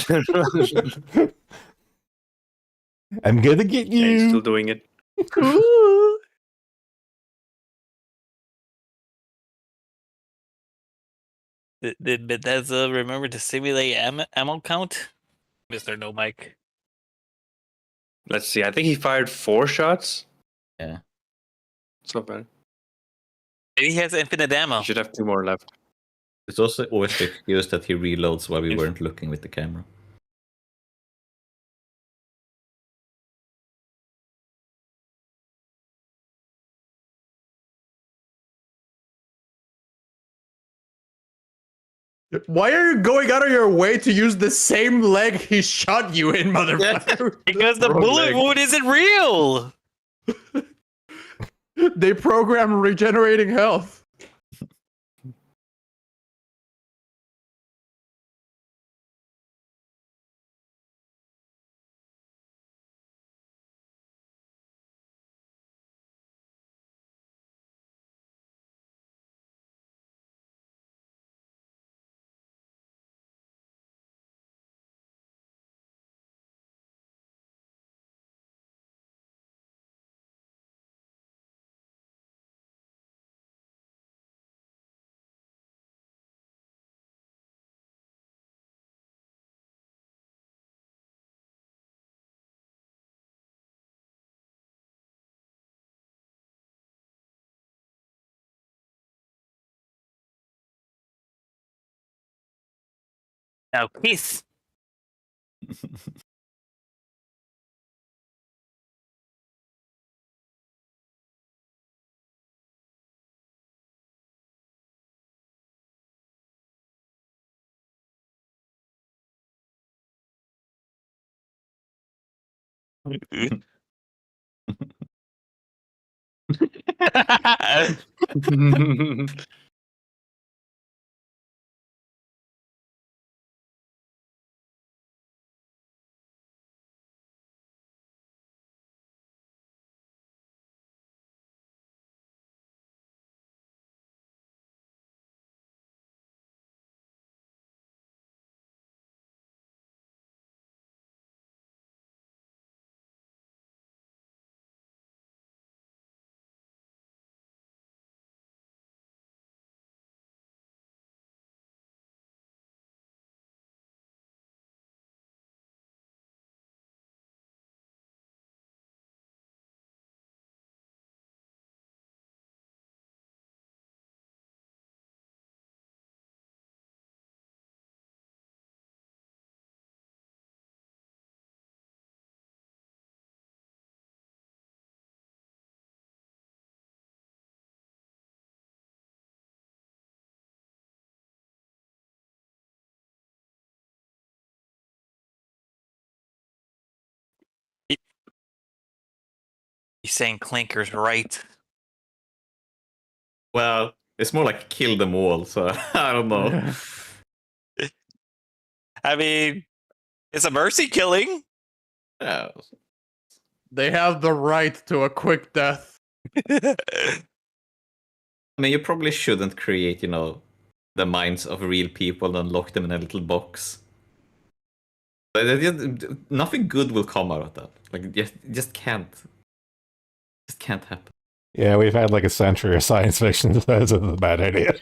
I'm gonna get Yeah, he's still you. doing it. Ooh. Did Bethesda remember to simulate ammo count? Mr. No Mike. Let's see. I think he fired 4 shots. Yeah. It's not bad. Maybe he has infinite ammo. He should have 2 more left. It's also always the excuse that he reloads while we weren't looking with the camera. Why are you going out of your way to use the same leg he shot you in, motherfucker? Because the Wrong bullet leg. wound isn't real. They program regenerating health. Now kiss. He's saying Clinker's right. Well, it's more like kill them all, so I don't know. I mean, it's a mercy killing. Yeah. They have the right to a quick death. I mean, you probably shouldn't create, the minds of real people and lock them in a little box. But nothing good will come out of that. Like, just can't. Just can't happen. Yeah, we've had like a century of science fiction, so it's a bad idea.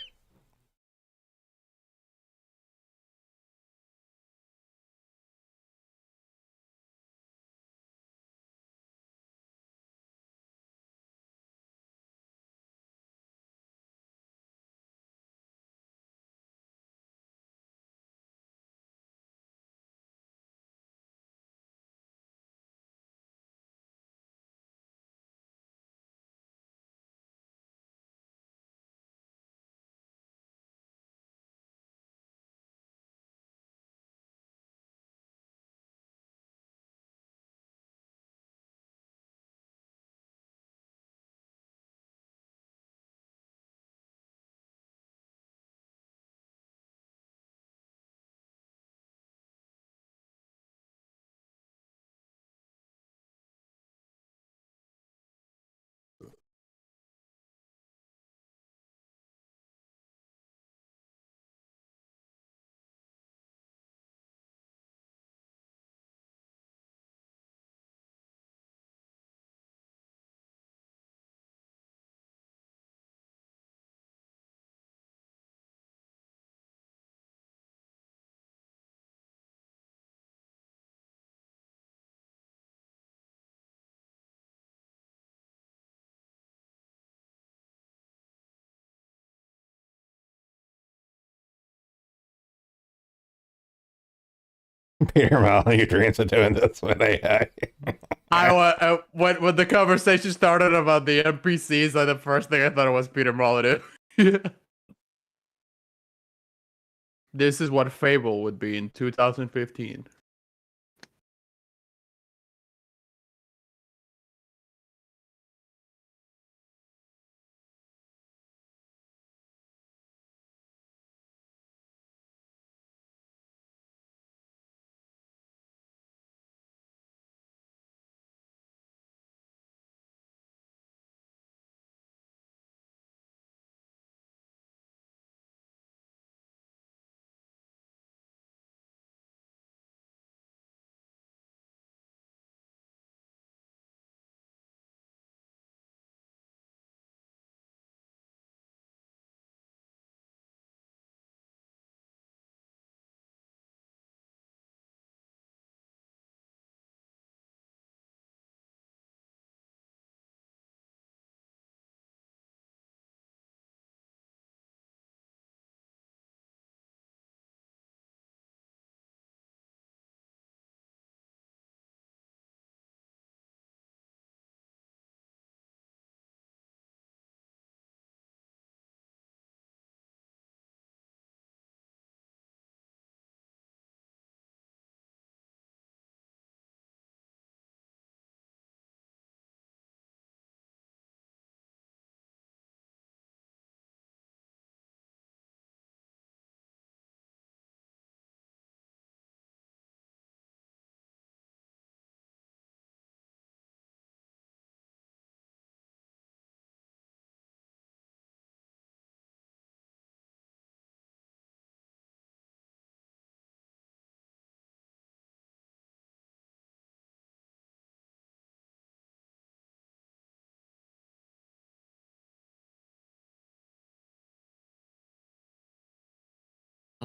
Peter Molyneux dreams of doing this with AI. When the conversation started about the NPCs, the first thing I thought it was Peter Molyneux. This is what Fable would be in 2015.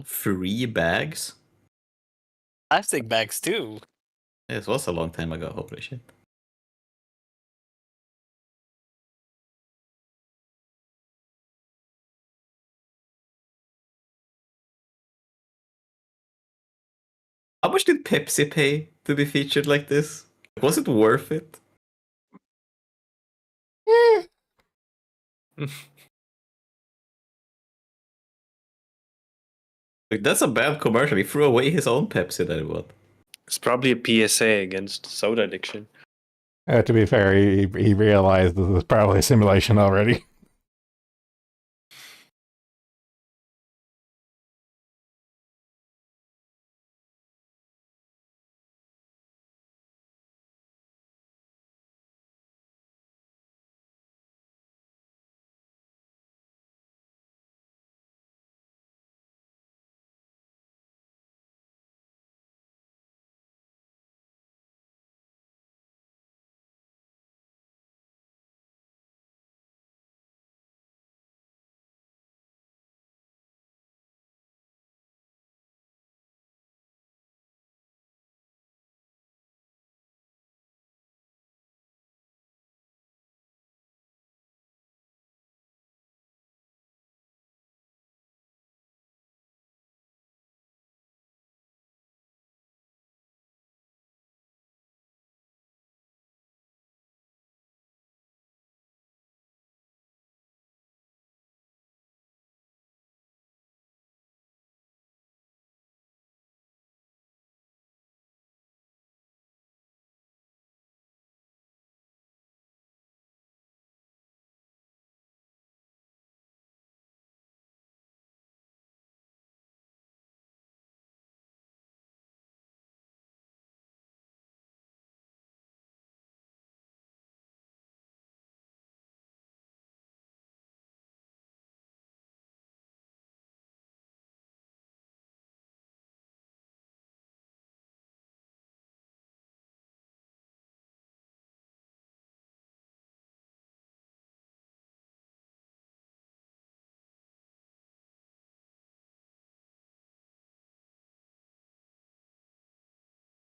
Free bags? Plastic bags too. This was a long time ago, holy shit. How much did Pepsi pay to be featured like this? Was it worth it? Like, that's a bad commercial. He threw away his own Pepsi that he bought. It's probably a PSA against soda addiction. To be fair, he realized this was probably a simulation already.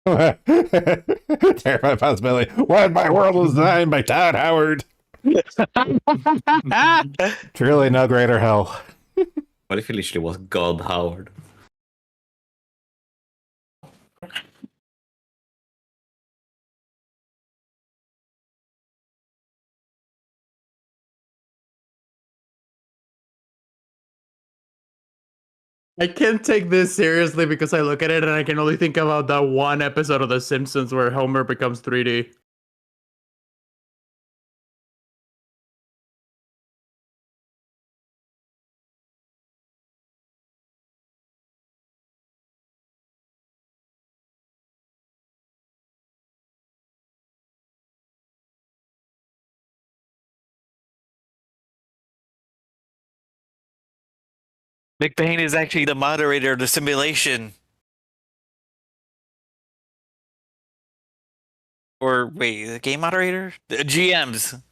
Terrifying possibility. What my world was designed by Todd Howard. Truly no greater hell. What if he literally was God Howard? I can't take this seriously because I look at it and I can only think about that one episode of The Simpsons where Homer becomes 3D. Big Bang is actually the moderator of the simulation. Or wait, the game moderator? The GMs.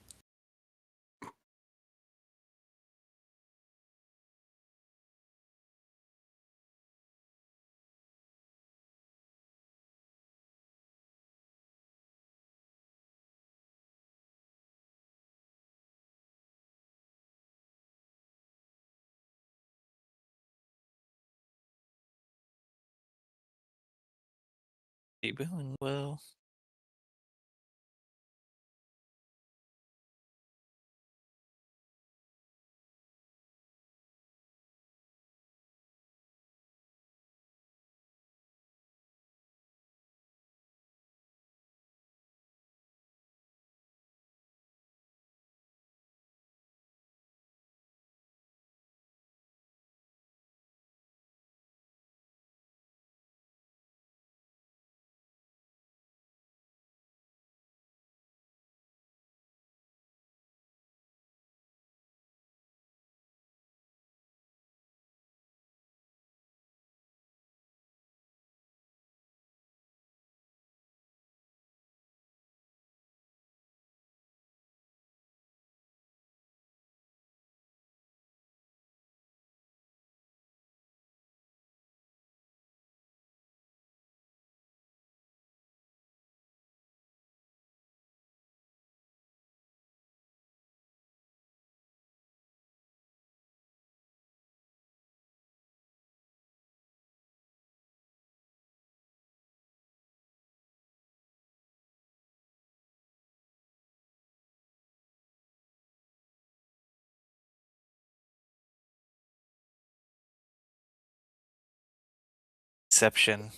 Doing well. Exception.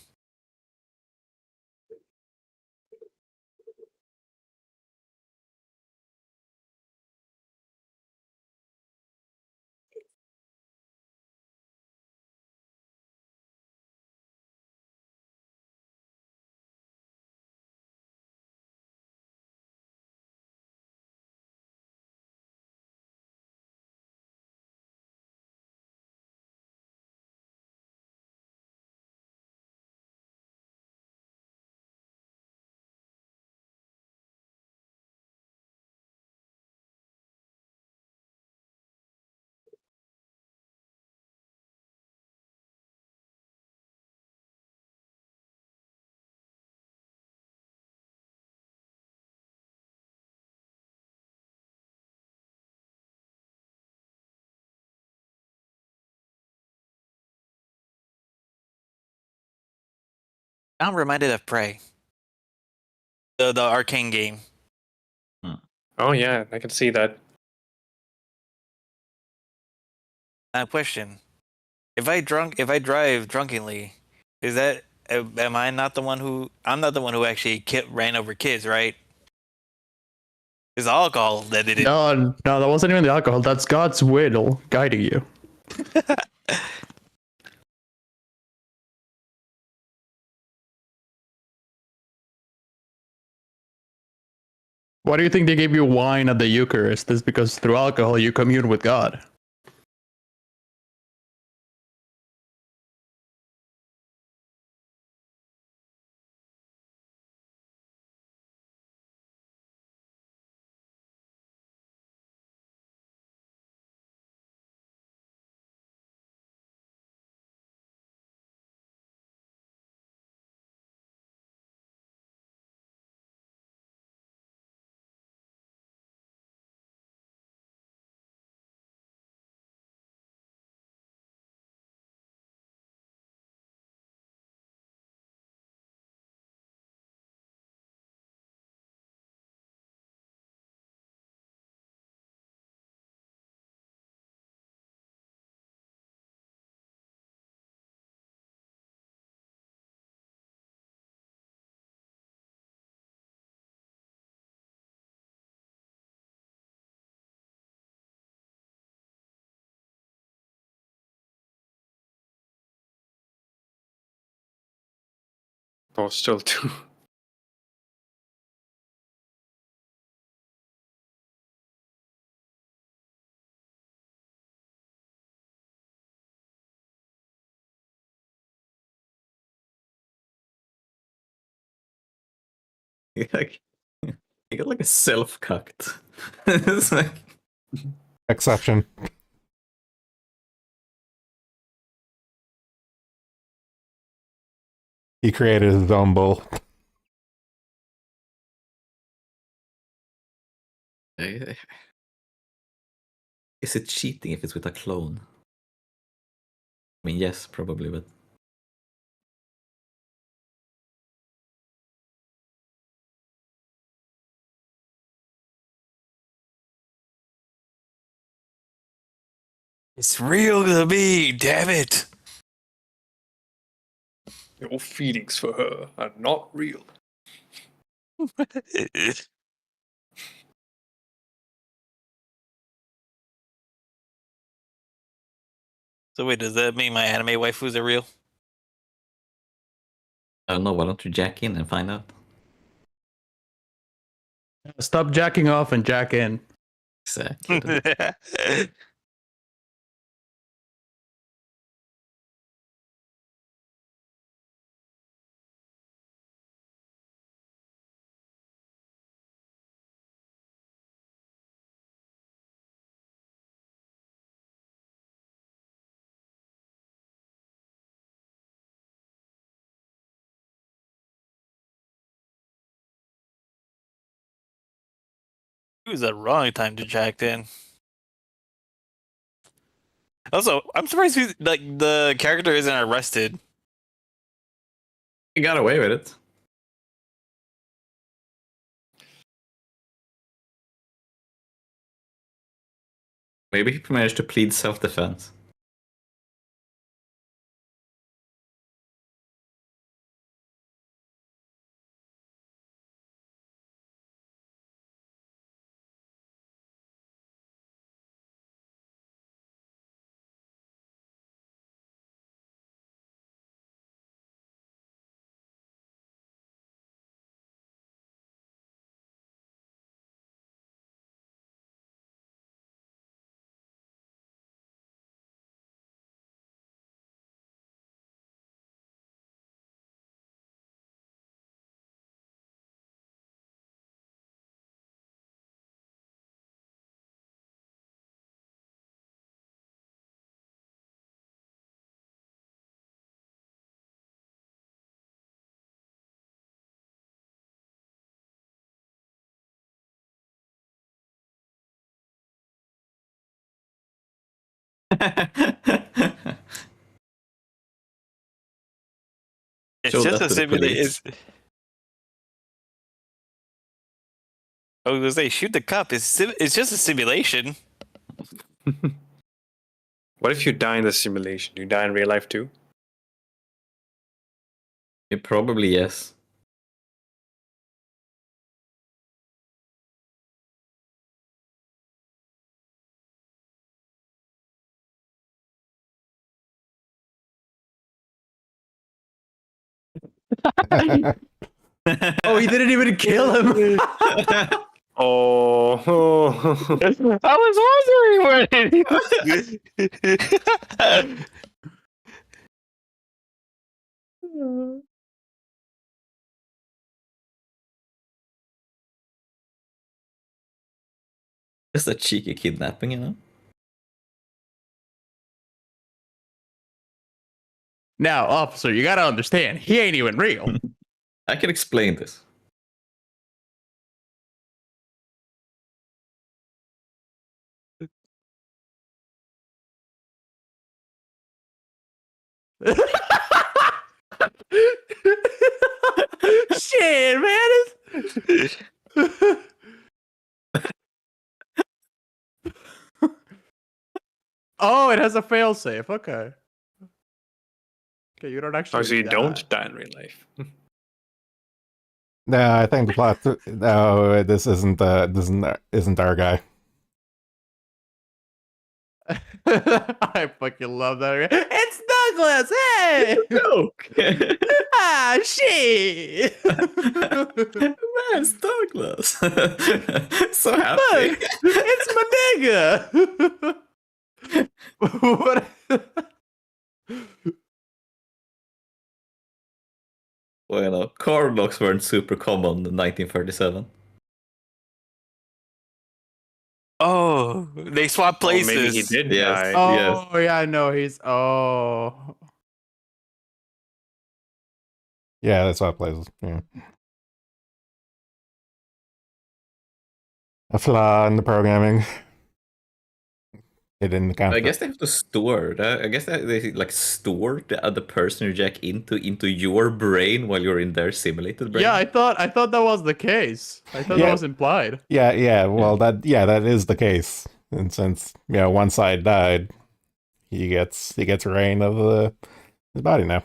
I'm reminded of Prey, the arcane game. Oh yeah, I can see that. Question: if I drive drunkenly, is that am I not the one who? I'm not the one who actually ran over kids, right? It's alcohol that did it. No, that wasn't even the alcohol. That's God's will guiding you. Why do you think they gave you wine at the Eucharist? It's because through alcohol you commune with God. Oh, still two. Like, you got like a self-cucked. It's like, Exception. He created his own bull. is it cheating if it's with a clone? I mean, yes, probably, but It's real to me, damn it. Your feelings for her are not real. So wait, does that mean my anime waifus are real? I don't know. Why don't you jack in and find out? Stop jacking off and jack in. Exactly. It was the wrong time to jack in. Also, I'm surprised the character isn't arrested. He got away with it. Maybe he managed to plead self-defense. It's Show just that a to the simulation. police. I was gonna say, shoot the cop. It's just a simulation. What if you die in the simulation? You die in real life too? Probably yes. Oh, he didn't even kill him. Oh. I was wondering where. Just a cheeky kidnapping, you know? Now, officer, you gotta understand, he ain't even real. I can explain this. Shit, man. Oh, it has a failsafe. Okay. Okay, you don't actually. Oh, so you die. don't die in real life. No, I think the plot. No, this isn't our guy. I fucking love that. It's Douglas. Hey. Joke. Ah, shit. Man, it's Douglas. So happy. Look, it's my nigga. What? Well, you know, car locks weren't super common in 1937. Oh, they swap Oh, places. maybe he did Yes. die. Yes. Oh yeah, no, he's Yeah, that's how it plays. Yeah. A flaw in the programming. It didn't account I for. guess they have to store that. I guess that they like store the other person you jack into your brain while you're in their simulated brain. Yeah, I thought that was the case. I thought that Yeah. was implied. Yeah. Well, that is the case. And since one side died, he gets reign of his body now.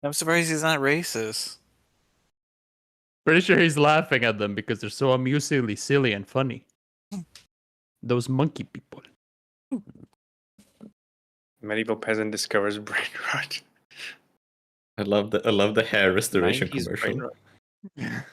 I'm surprised he's not racist. Pretty sure he's laughing at them because they're so amusingly silly and funny. Those monkey people. Medieval peasant discovers brain rot. I love the hair restoration 90s brain commercial. rot.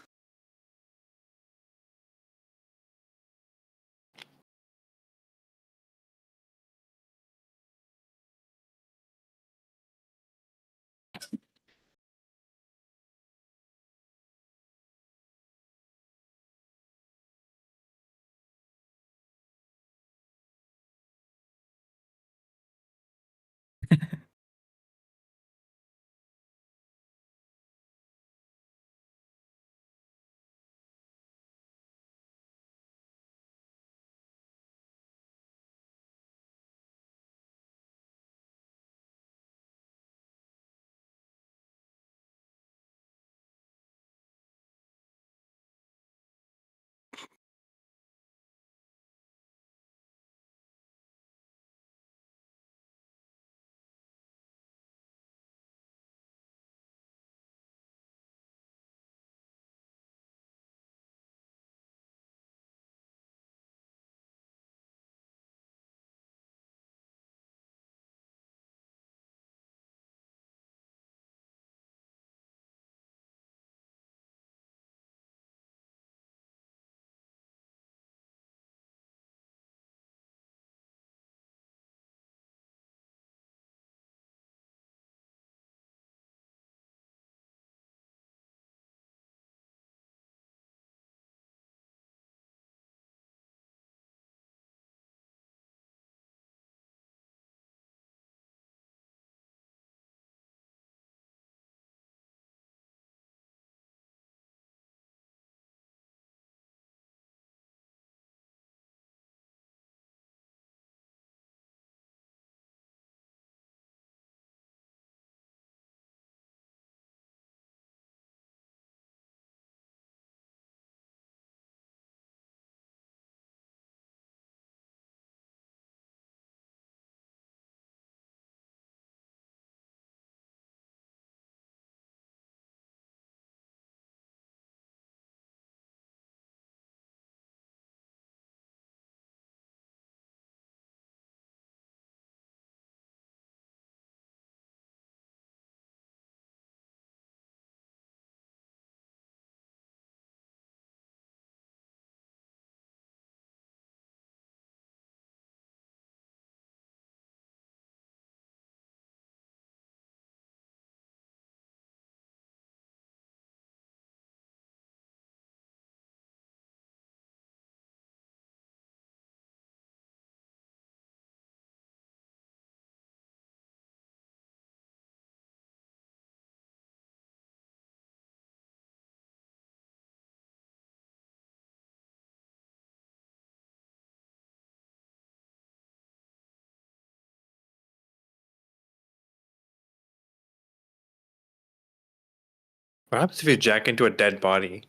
What happens if you jack into a dead body?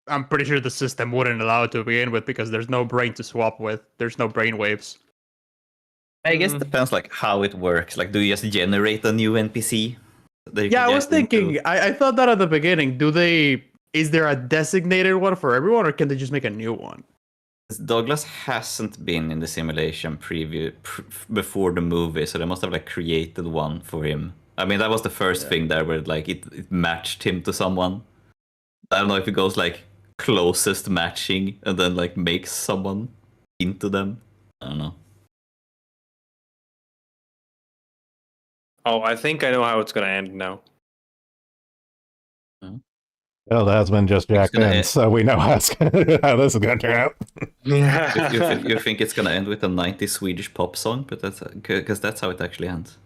I'm pretty sure the system wouldn't allow it to begin with because there's no brain to swap with. There's no brain waves. I guess it depends like how it works. Like, do you just generate a new NPC? that you Yeah, can I was get into? thinking. I thought that at the beginning. Is there a designated one for everyone, or can they just make a new one? Douglas hasn't been in the simulation before the movie, so they must have like created one for him. I mean, that was the first thing there where like it matched him to someone. I don't know if it goes like closest matching and then like makes someone into them. I don't know. Oh, I think I know how it's gonna end now. Well, the husband just jacked gonna in, end- so we know how this is going to turn out. You think it's gonna end with a 90s Swedish pop song, but that's because that's how it actually ends.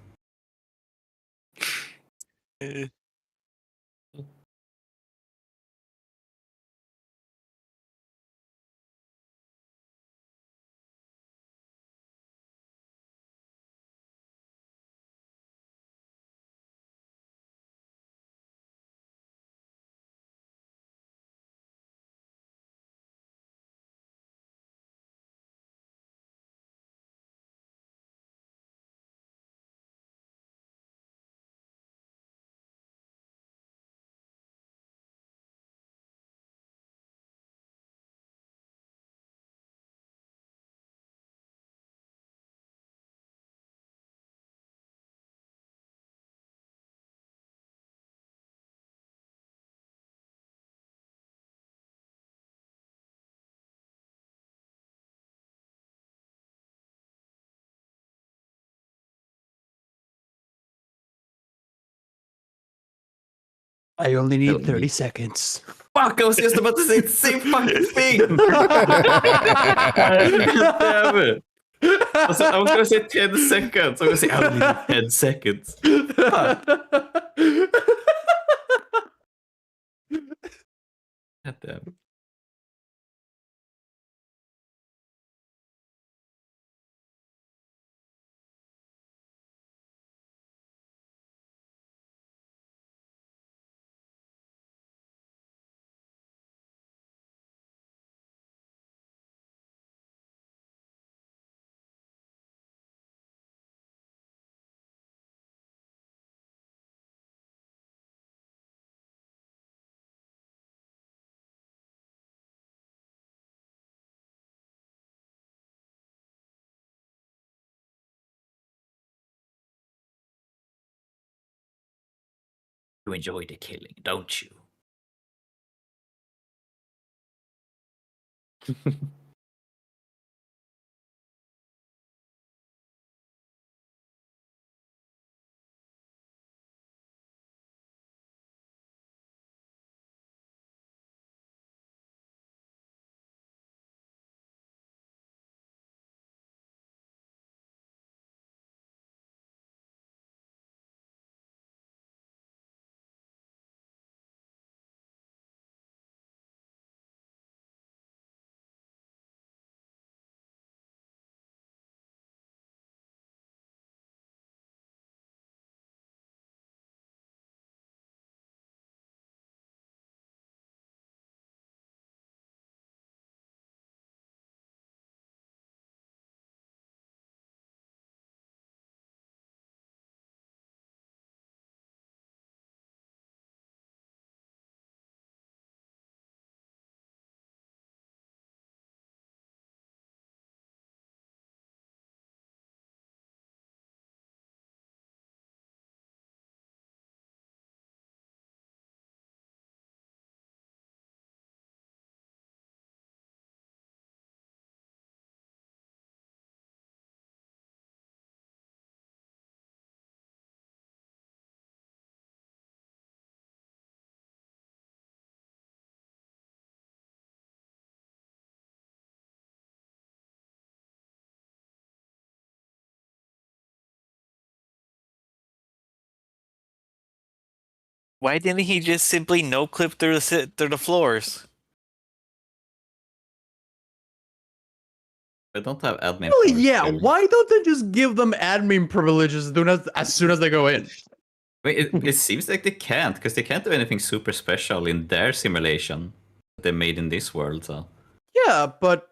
I only need need 30 seconds. Fuck! I was just about to say the same fucking thing. Damn it! I was gonna say 10 seconds. I was gonna say I only need 10 seconds. Fuck. God damn. You enjoy the killing, don't you? Why didn't he just simply no clip through the floors? They don't have admin. Well, powers, yeah. clearly. Why don't they just give them admin privileges as soon as they go in? I mean, it seems like they can't, because they can't do anything super special in their simulation that they made in this world. So Yeah, but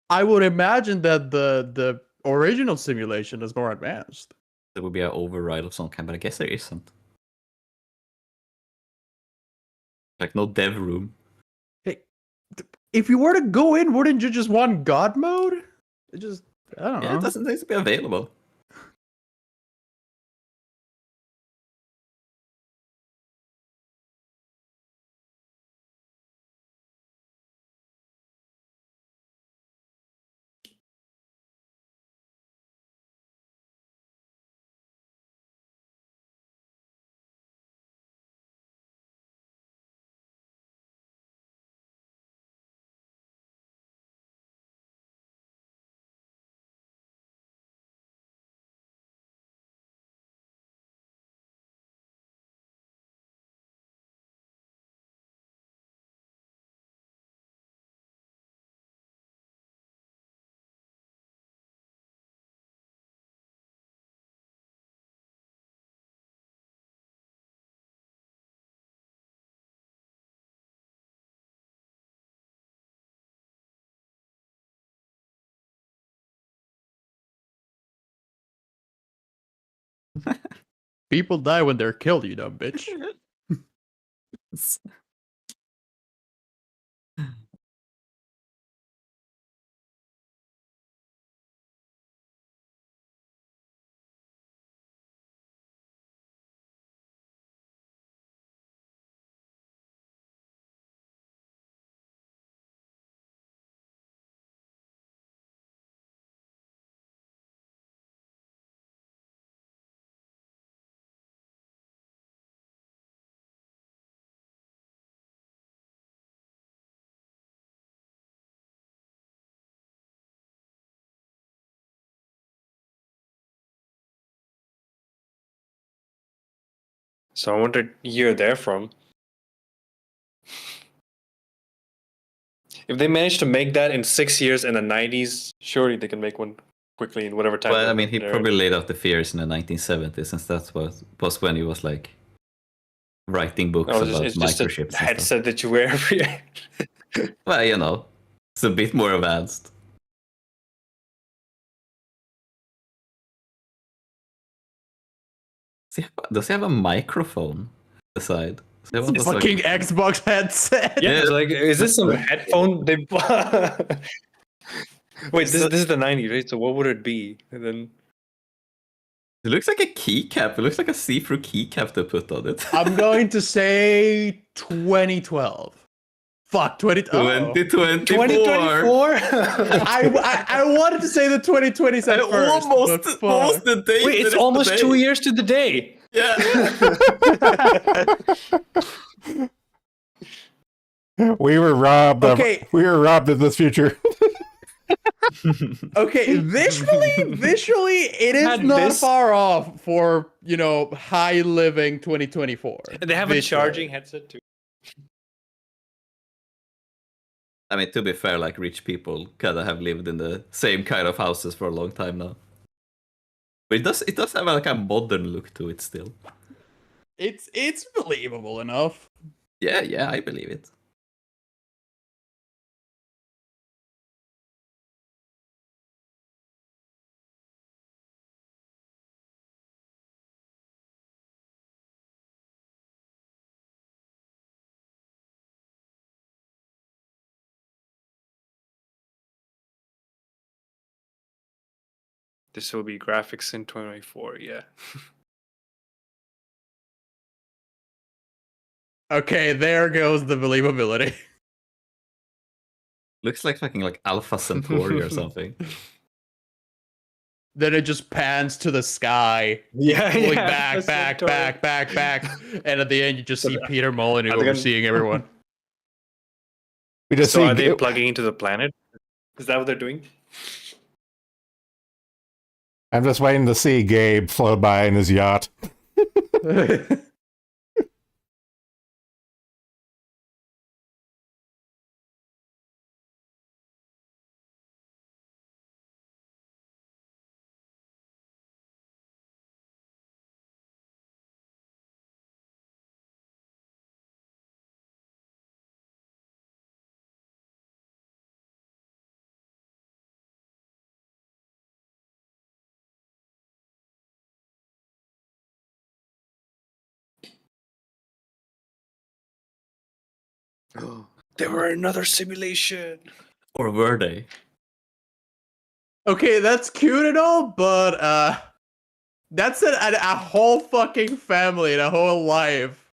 I would imagine that the original simulation is more advanced. there would be an override of some kind, but I guess there isn't. Like no dev room. Hey, if you were to go in, wouldn't you just want God mode? It just I don't Yeah, know. it doesn't seem to be available. People die when they're killed, you dumb bitch. So I wonder year they're from. If they managed to make that in 6 years in the 90s, surely they can make one quickly in whatever time. Well, I mean, he they're in. probably laid out the fears in the 1970s, since that was when he was like writing books Oh, about it's just a microchips and stuff. headset that you wear every. Well, you know, it's a bit more advanced. Does he have a microphone on the side? Does he have one Fucking that's Xbox headset. Yeah, it's like, is this some headphone? They wait, this is the 90s, right? So what would it be? And then It looks like a keycap. It looks like a see-through keycap they put on it. I'm going to say 2012. Fuck, 2024. 2024. I wanted to say the 2027 And first. almost, but fuck. almost the date. Wait, it's almost 2 years to the day. Yeah. We were robbed. Okay. We were robbed of this future. Okay, visually, it is Had not this- far off for, high living 2024. They have a Visually. charging headset too. I mean, to be fair, like rich people kind of have lived in the same kind of houses for a long time now. But it does have like a modern look to it still. It's believable enough. Yeah, I believe it. This will be graphics in 2024. Yeah. Okay, there goes the believability. Looks like fucking like Alpha Centauri or something. Then it just pans to the sky, Yeah. going yeah, back, and at the end you just see Peter Molyneux Are they gonna- overseeing everyone. We just So see. are they plugging into the planet? Is that what they're doing? I'm just waiting to see Gabe float by in his yacht. They were another simulation. Or were they? Okay, that's cute and all, but that's a whole fucking family and a whole life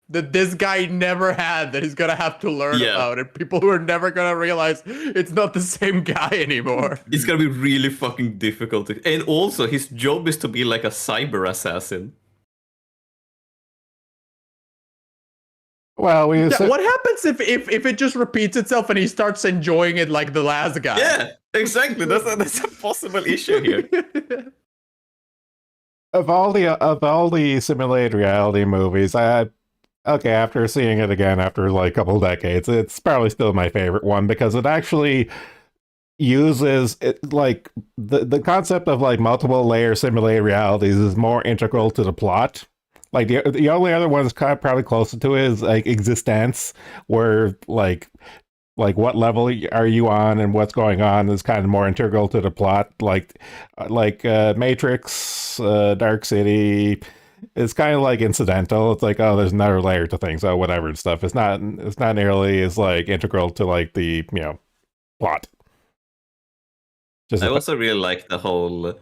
that this guy never had that he's gonna have to learn about, and people who are never gonna realize it's not the same guy anymore. It's gonna be really fucking difficult. And also, his job is to be like a cyber assassin. Well, What happens if it just repeats itself and he starts enjoying it like the last guy? Yeah, exactly. That's a possible issue here. Of all the simulated reality movies, after seeing it again after like a couple decades, it's probably still my favorite one because it actually uses it, like the concept of like multiple layer simulated realities is more integral to the plot. Like the only other one's probably closer to it is like Existence, where like what level are you on and what's going on is kind of more integral to the plot. Like Matrix, Dark City, it's kind of like incidental. It's like, oh, there's another layer to things, oh whatever and stuff. It's not nearly as like integral to like the plot. I also really like the whole.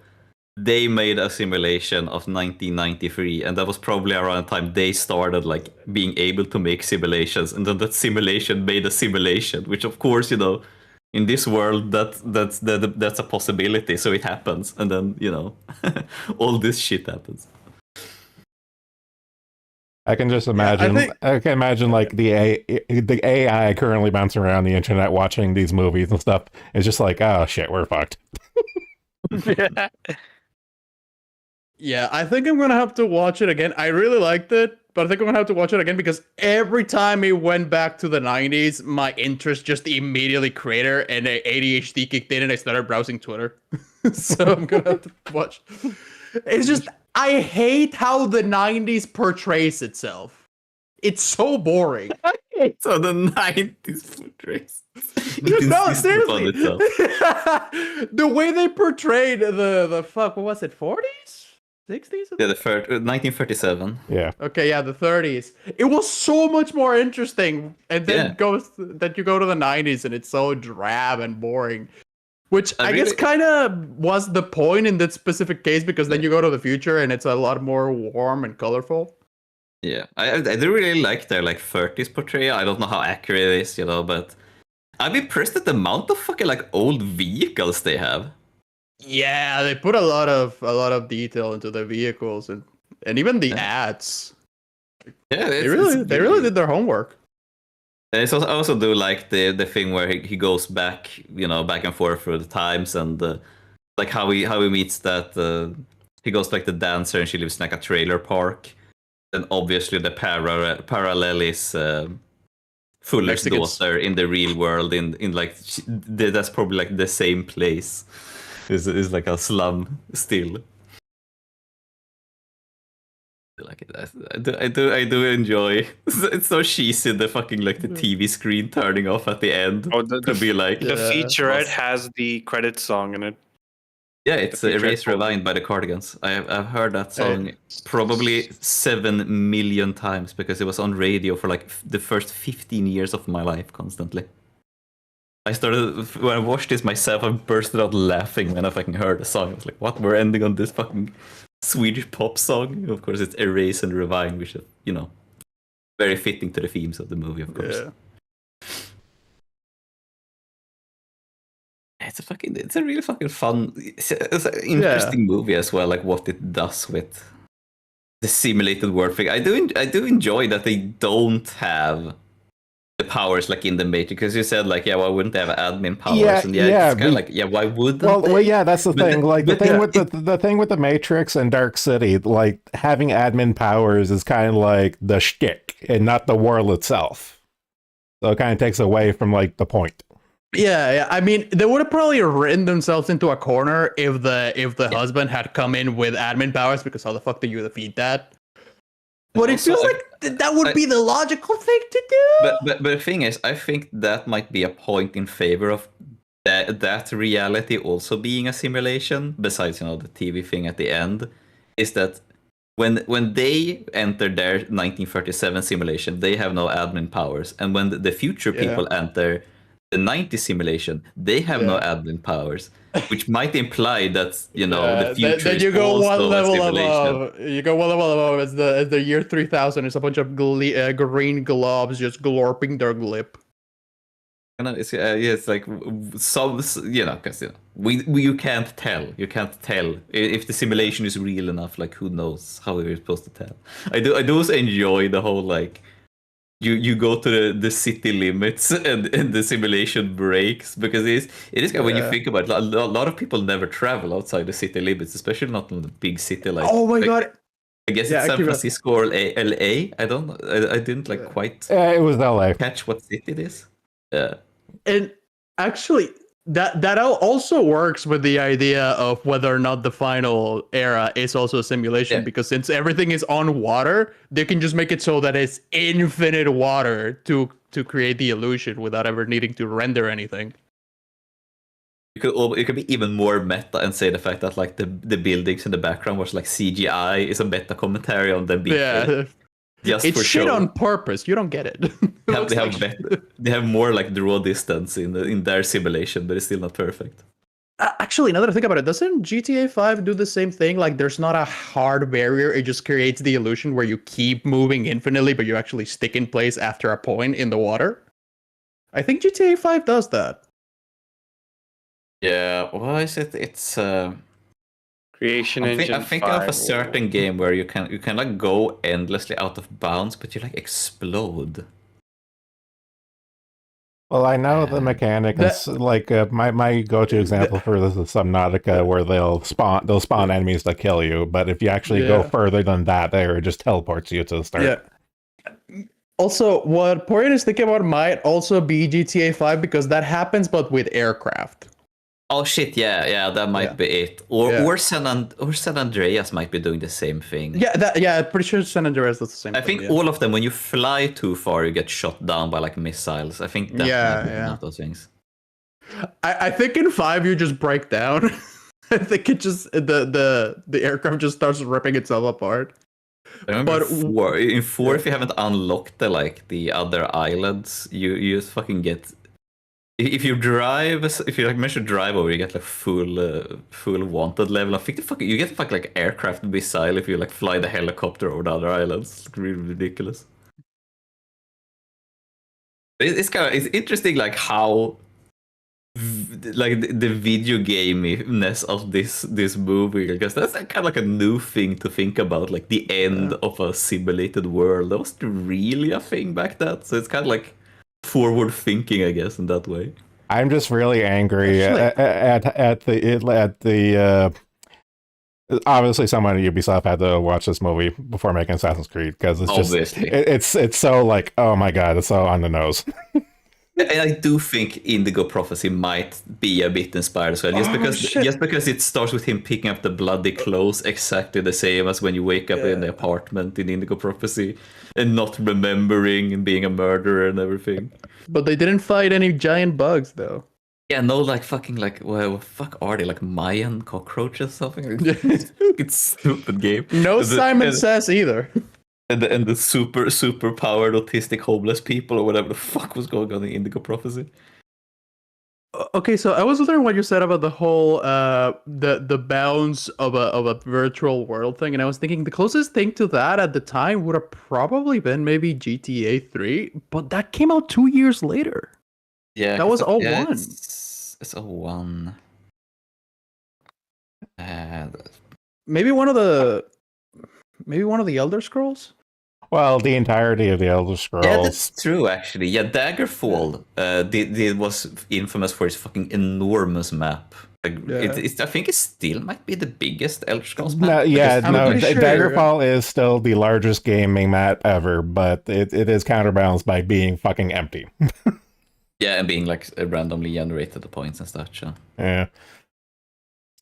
They made a simulation of 1993, and that was probably around the time they started like being able to make simulations, and then that simulation made a simulation, which of course, in this world that's a possibility, so it happens, and then all this shit happens. I can just imagine. I can imagine like the AI currently bouncing around the internet watching these movies and stuff. It's just like, oh shit, we're fucked. Yeah, I think I'm gonna have to watch it again. I really liked it, but I think I'm gonna have to watch it again because every time it went back to the 90s, my interest just immediately cratered and ADHD kicked in and I started browsing Twitter. So I'm gonna have to watch. It's just, I hate how the 90s portrays itself. It's so boring. So the 90s portrays. No, seriously. The way they portrayed the fuck, what was it, 40s? 60s? Yeah, 1937. Yeah. Okay, yeah, the 30s. It was so much more interesting, and then you go to the 90s, and it's so drab and boring. Which I guess kind of was the point in that specific case, because then you go to the future, and it's a lot more warm and colorful. Yeah, I do really like their like 30s portrayal. I don't know how accurate it is, but I'm impressed at the amount of fucking like old vehicles they have. Yeah, they put a lot of detail into the vehicles and even the ads. Yeah, they really did their homework. And I also do like the thing where he goes back, back and forth through the times, and like how he meets that he goes to like the dancer and she lives in like a trailer park. And obviously the parallel is Fuller's daughter in the real world in like that's probably like the same place. Is like a slum still. Like it. I do enjoy. It's so cheesy, the fucking like the TV screen turning off at the end. Oh, to be like the featurette has the credit song in it. Yeah, it's Erase Rewind by the Cardigans. I've heard that song probably 7 million times because it was on radio for like the first 15 years of my life constantly. When I watched this myself, I bursted out laughing when I fucking heard the song. I was like, what? We're ending on this fucking Swedish pop song? Of course, it's Erase and Rewind, which is, very fitting to the themes of the movie, of course. Yeah. It's a really fucking fun, it's an interesting movie as well, like what it does with the simulated world thing. I do enjoy that they don't have the powers like in the Matrix, because you said like, why wouldn't they have admin powers? It's kind of like, why would they? Well, yeah, that's the thing. The thing with the Matrix and Dark City, like having admin powers is kind of like the shtick and not the world itself. So it kind of takes away from like the point. Yeah. I mean, they would have probably written themselves into a corner if the husband had come in with admin powers, because how the fuck do you defeat that? But it feels like that would be the logical thing to do. But the thing is, I think that might be a point in favor of that reality also being a simulation. Besides, the TV thing at the end, is that when they enter their 1937 simulation, they have no admin powers, and when the future people enter the 90 simulation, they have no admin powers, which might imply that the future then you is go one also a level simulation. above. You go one level above. It's the year 3000. It's a bunch of green globs just glorping their glip. It's like some, because you can't tell. You can't tell if the simulation is real enough. Like, who knows how we're supposed to tell? I do also enjoy the whole like you go to the city limits and the simulation breaks, because it is kind of, when you think about it, a lot of people never travel outside the city limits, especially not in the big city like. Oh my god! I guess it's San Francisco or LA. I don't know. I didn't quite. It was LA. Catch what city it is. Yeah. And actually, that also works with the idea of whether or not the final era is also a simulation, because since everything is on water, they can just make it so that it's infinite water to create the illusion without ever needing to render anything. You could be even more meta and say the fact that like the buildings in the background was like CGI is a meta commentary on them being just it's for shit show. On purpose. You don't get it. They have more like draw distance in their simulation, but it's still not perfect. Actually, now that I think about it, doesn't GTA 5 do the same thing? Like, there's not a hard barrier. It just creates the illusion where you keep moving infinitely, but you actually stick in place after a point in the water. I think GTA 5 does that. Yeah, what is it? It's Creation Engine. I think of a certain game where you can like go endlessly out of bounds, but you like explode. Well, I know the mechanic. My go-to example for this is Subnautica, where they'll spawn enemies that kill you. But if you actually go further than that, they just teleports you to the start. Yeah. Also, what Porian is thinking about might also be GTA 5, because that happens, but with aircraft. Oh shit! Yeah, that might be it. Or San Andreas might be doing the same thing. Yeah, I'm pretty sure San Andreas does the same thing. I think all of them, when you fly too far, you get shot down by like missiles. I think that might be one of those things. I think in 5 you just break down. I think it just the aircraft just starts ripping itself apart. I remember in 4, if you haven't unlocked the other islands, you just fucking get. If you manage to drive over, you get like full wanted level. I think you get like aircraft missile if you like fly the helicopter over the other islands. It's really ridiculous. It's interesting like how like the video gameness of this movie, because that's kind of like a new thing to think about, like the end of a simulated world. That wasn't really a thing back then, so it's kind of like forward thinking, I guess, in that way. I'm just really angry at the obviously someone at Ubisoft had to watch this movie before making Assassin's Creed, because it's so like, oh my god, it's so on the nose. And I do think Indigo Prophecy might be a bit inspired as well, just because it starts with him picking up the bloody clothes exactly the same as when you wake up in the apartment in Indigo Prophecy, and not remembering and being a murderer and everything. But they didn't fight any giant bugs, though. Yeah, no, like fucking like, what fuck are they, like Mayan cockroaches or something? It's stupid game. No Simon Says either. And the super powered autistic homeless people or whatever the fuck was going on in Indigo Prophecy. Okay, so I was wondering what you said about the whole the bounds of a virtual world thing, and I was thinking the closest thing to that at the time would have probably been maybe GTA 3, but that came out 2 years later. Yeah, that was 01. It's 01. Maybe one of the Elder Scrolls. Well, the entirety of the Elder Scrolls. Yeah, that's true, actually. Yeah, Daggerfall was infamous for its fucking enormous map. Like, I think it still might be the biggest Elder Scrolls map. Daggerfall is still the largest gaming map ever, but it is counterbalanced by being fucking empty. Yeah, and being like randomly generated the points and stuff. So. Yeah.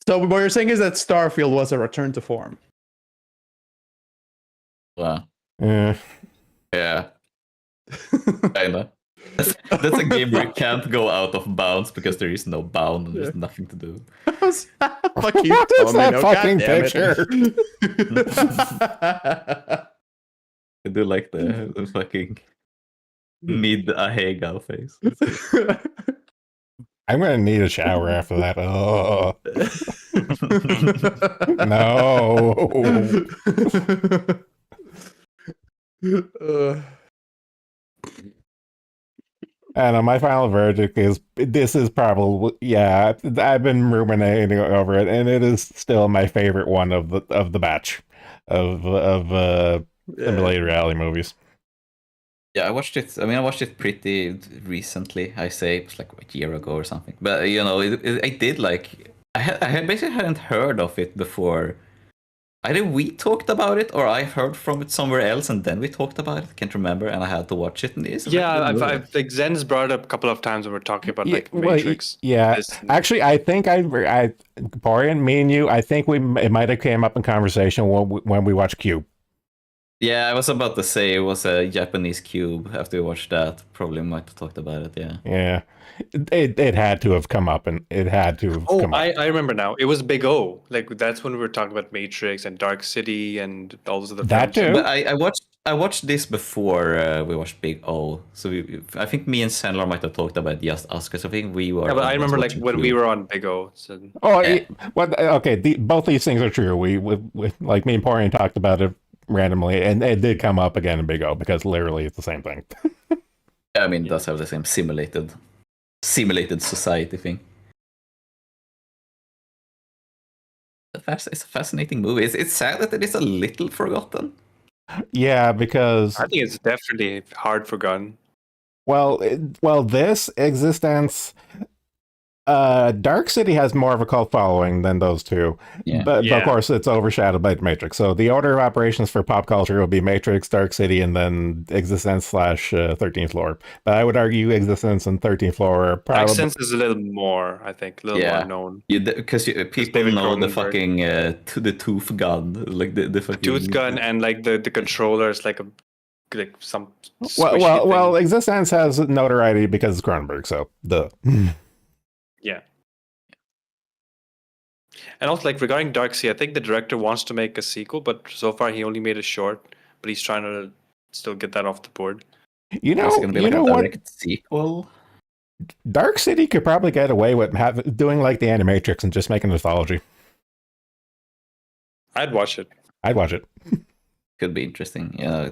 So what you're saying is that Starfield was a return to form. Wow. Yeah. Yeah. Kinda. That's a game where you can't go out of bounds because there is no bound and there's nothing to do. Fuck you, What is that Tomino, fucking goddamn picture? I do like the fucking mid Ahegao face. I'm gonna need a shower after that. Oh no. And my final verdict is this is probably I've been ruminating over it, and it is still my favorite one of the batch of simulated reality movies. Yeah, I watched it. I mean, I watched it pretty recently. I say it was like a year ago or something. But you know, I did like I basically hadn't heard of it before. Either we talked about it or I heard from it somewhere else, and then we talked about it. I can't remember, and I had to watch it. And it's a Yeah, really good movie. I've like Zen's brought it up a couple of times when we're talking about like Well, Matrix. yeah, This- actually, I think Porian, me and you, I think it might have came up in conversation when we watched Cube. Yeah, I was about to say it was a Japanese cube. After we watched that, probably might have talked about it. Yeah. Yeah, it had to have come up, and it had to have come up. I remember now. It was Big O. Like that's when we were talking about Matrix and Dark City and all those other That films. too. But I watched this before we watched Big O. So I think me and Sandler might have talked about Just Us because I think we were. Yeah, but I remember like watching when we Cube. were on Big O. So Oh, Yeah. okay. Both these things are true. We like me and Porian talked about it randomly, and it did come up again in Big O because literally it's the same thing. I mean, it does have the same simulated society thing. It's a fascinating movie. It's sad that it is a little forgotten. Yeah, because I think it's definitely hard forgotten. this existence. Dark City has more of a cult following than those two, Yeah. but Yeah. of course it's overshadowed by Matrix. So the order of operations for pop culture will be Matrix, Dark City, and then Existence / 13th Floor. But I would argue Existence and 13th Floor are probably Accents is a little more, I think, a little more known. Because people David know the Cronenberg. fucking the tooth gun, like the fucking Tooth gun and like the controller is like some well, squishy thing. Existence has notoriety because it's Cronenberg. So the Yeah. And also, like regarding Dark Sea, I think the director wants to make a sequel, but so far he only made a short. But he's trying to still get that off the board. you know Is it gonna be you like know a what direct sequel? Dark City could probably get away with doing like the Animatrix and just making an anthology. I'd watch it. I'd watch it. Could be interesting. Yeah.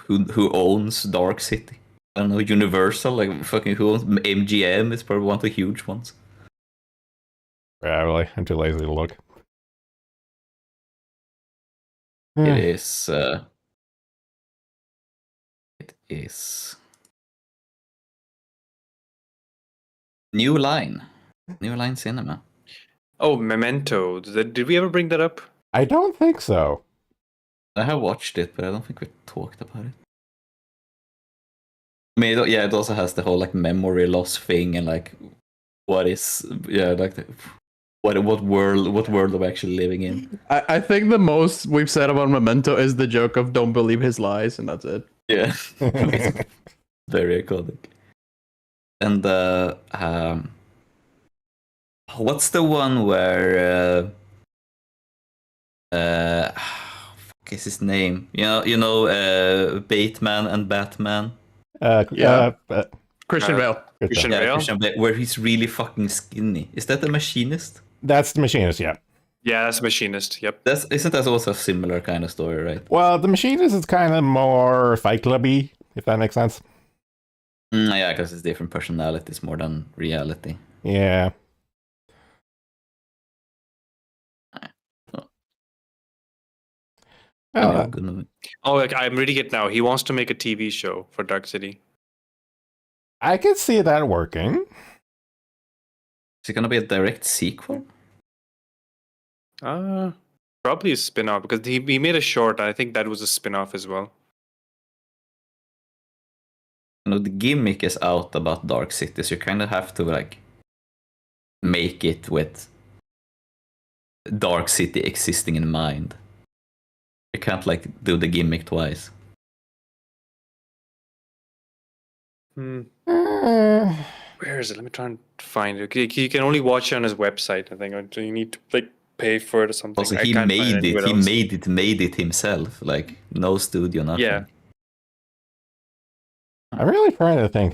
Who owns Dark City? I don't know. Universal, like fucking who owns MGM? Is probably one of the huge ones. Yeah, really, I'm too lazy to look. It is. It is. New Line Cinema. Oh, Memento. Did we ever bring that up? I don't think so. I have watched it, but I don't think we talked about it. I mean, it also has the whole like memory loss thing and like what is like what world are we actually living in? I think the most we've said about Memento is the joke of "Don't believe his lies," and that's it. Yeah, it's very iconic. And what's the one where fuck is his name? You know, Bateman and Batman. Christian Bale. Christian Yeah, Bale? Christian Bale, where he's really fucking skinny. Is that The Machinist? That's the Machinist, yeah. Yeah, that's Machinist. Yep. Isn't that also a similar kind of story, right? Well, the Machinist is kind of more Fight Clubby, if that makes sense. Yeah, because it's different personalities more than reality. Yeah. Yeah, Oh, good movie. Oh, like I'm reading it now. He wants to make a TV show for Dark City. I could see that working. Is it gonna be a direct sequel? Probably a spin-off because he made a short and I think that was a spin-off as well. You know, the gimmick is out about Dark City, so you kind of have to like make it with Dark City existing in mind. You can't like do the gimmick twice. Hmm. Uh, Where is it? Let me try and find it. You can only watch it on his website, I think. Or do you need to like pay for it or something? Also, I he can't find made it. anywhere He else. made it himself. Like no studio, nothing. Yeah. I'm really trying to think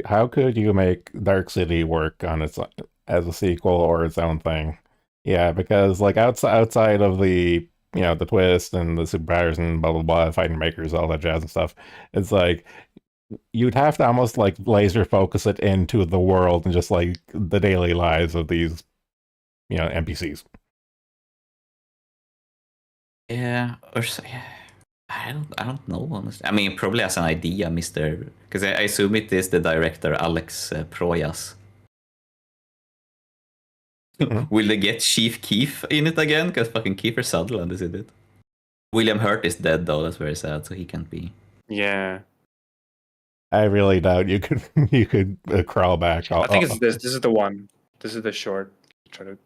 how could you make Dark City work on its as a sequel or its own thing? Yeah, because like outside of the the twist and the superpowers and blah blah blah, fighting makers, all that jazz and stuff, it's like you'd have to almost like laser focus it into the world and just like the daily lives of these NPCs. Yeah, or yeah. I don't know honestly. I mean, probably as an idea, Mister. Because I assume it is the director Alex Proyas. Will they get Chief Keef in it again? Because fucking Kiefer Sutherland is in it. William Hurt is dead though. That's very sad. So he can't be. Yeah. I really doubt you could crawl back. I think it's this. This is the one. This is the short. Try to.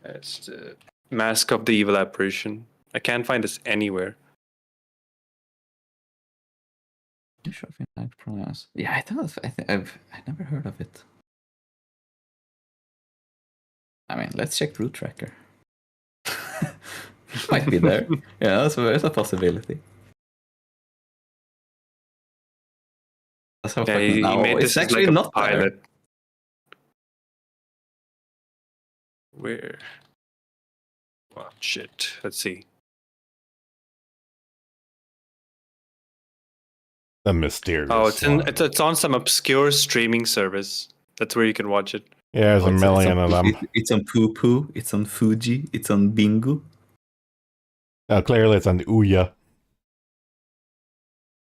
It's the Mask of the Evil Apparition. I can't find this anywhere. I'm sure if I Proyas. Yeah, I thought I never heard of it. I mean, let's check Root Tracker. Might be there. Yeah, so there's a possibility. That's how Yeah, he made this it's as actually like a not pilot. Where? Well, shit. Let's see. The mysterious. Oh, one. it's on some obscure streaming service. That's where you can watch it. Yeah, there's a million of them. It's on Poo Poo. It's on Fuji. It's on Bingo. Clearly, it's on Ouya.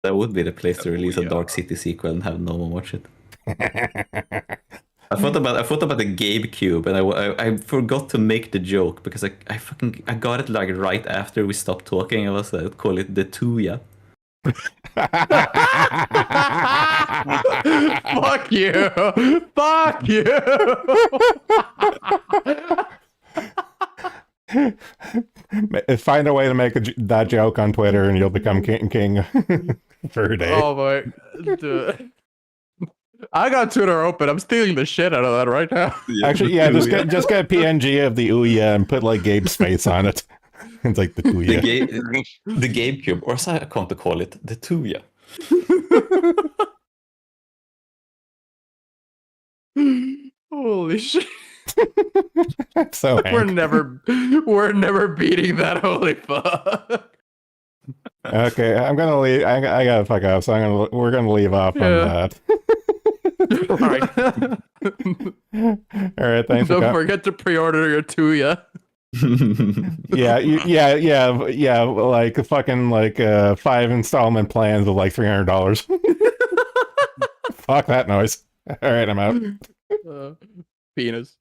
That would be the place to release a Dark City sequel and have no one watch it. I thought about the GameCube, and I forgot to make the joke because I got it like right after we stopped talking. I was call it the Tuya. Fuck you! Fuck you! Find a way to make that joke on Twitter, and you'll become king for a day. Oh my! Dude. I got Twitter open. I'm stealing the shit out of that right now. Actually, yeah, just get a PNG of the Ouya and put like Gabe's face on it. It's like the Ouya. The GameCube, or as I come to call it, the Tuya. Holy shit! So we're never beating that. Holy fuck! Okay, I'm gonna leave. I gotta fuck off. So we're gonna leave off on that. All right. All right. Thanks. Don't forget to pre-order your Tuya. yeah. Like fucking 5 installment plans of like $300. Fuck that noise. All right, I'm out. Penis.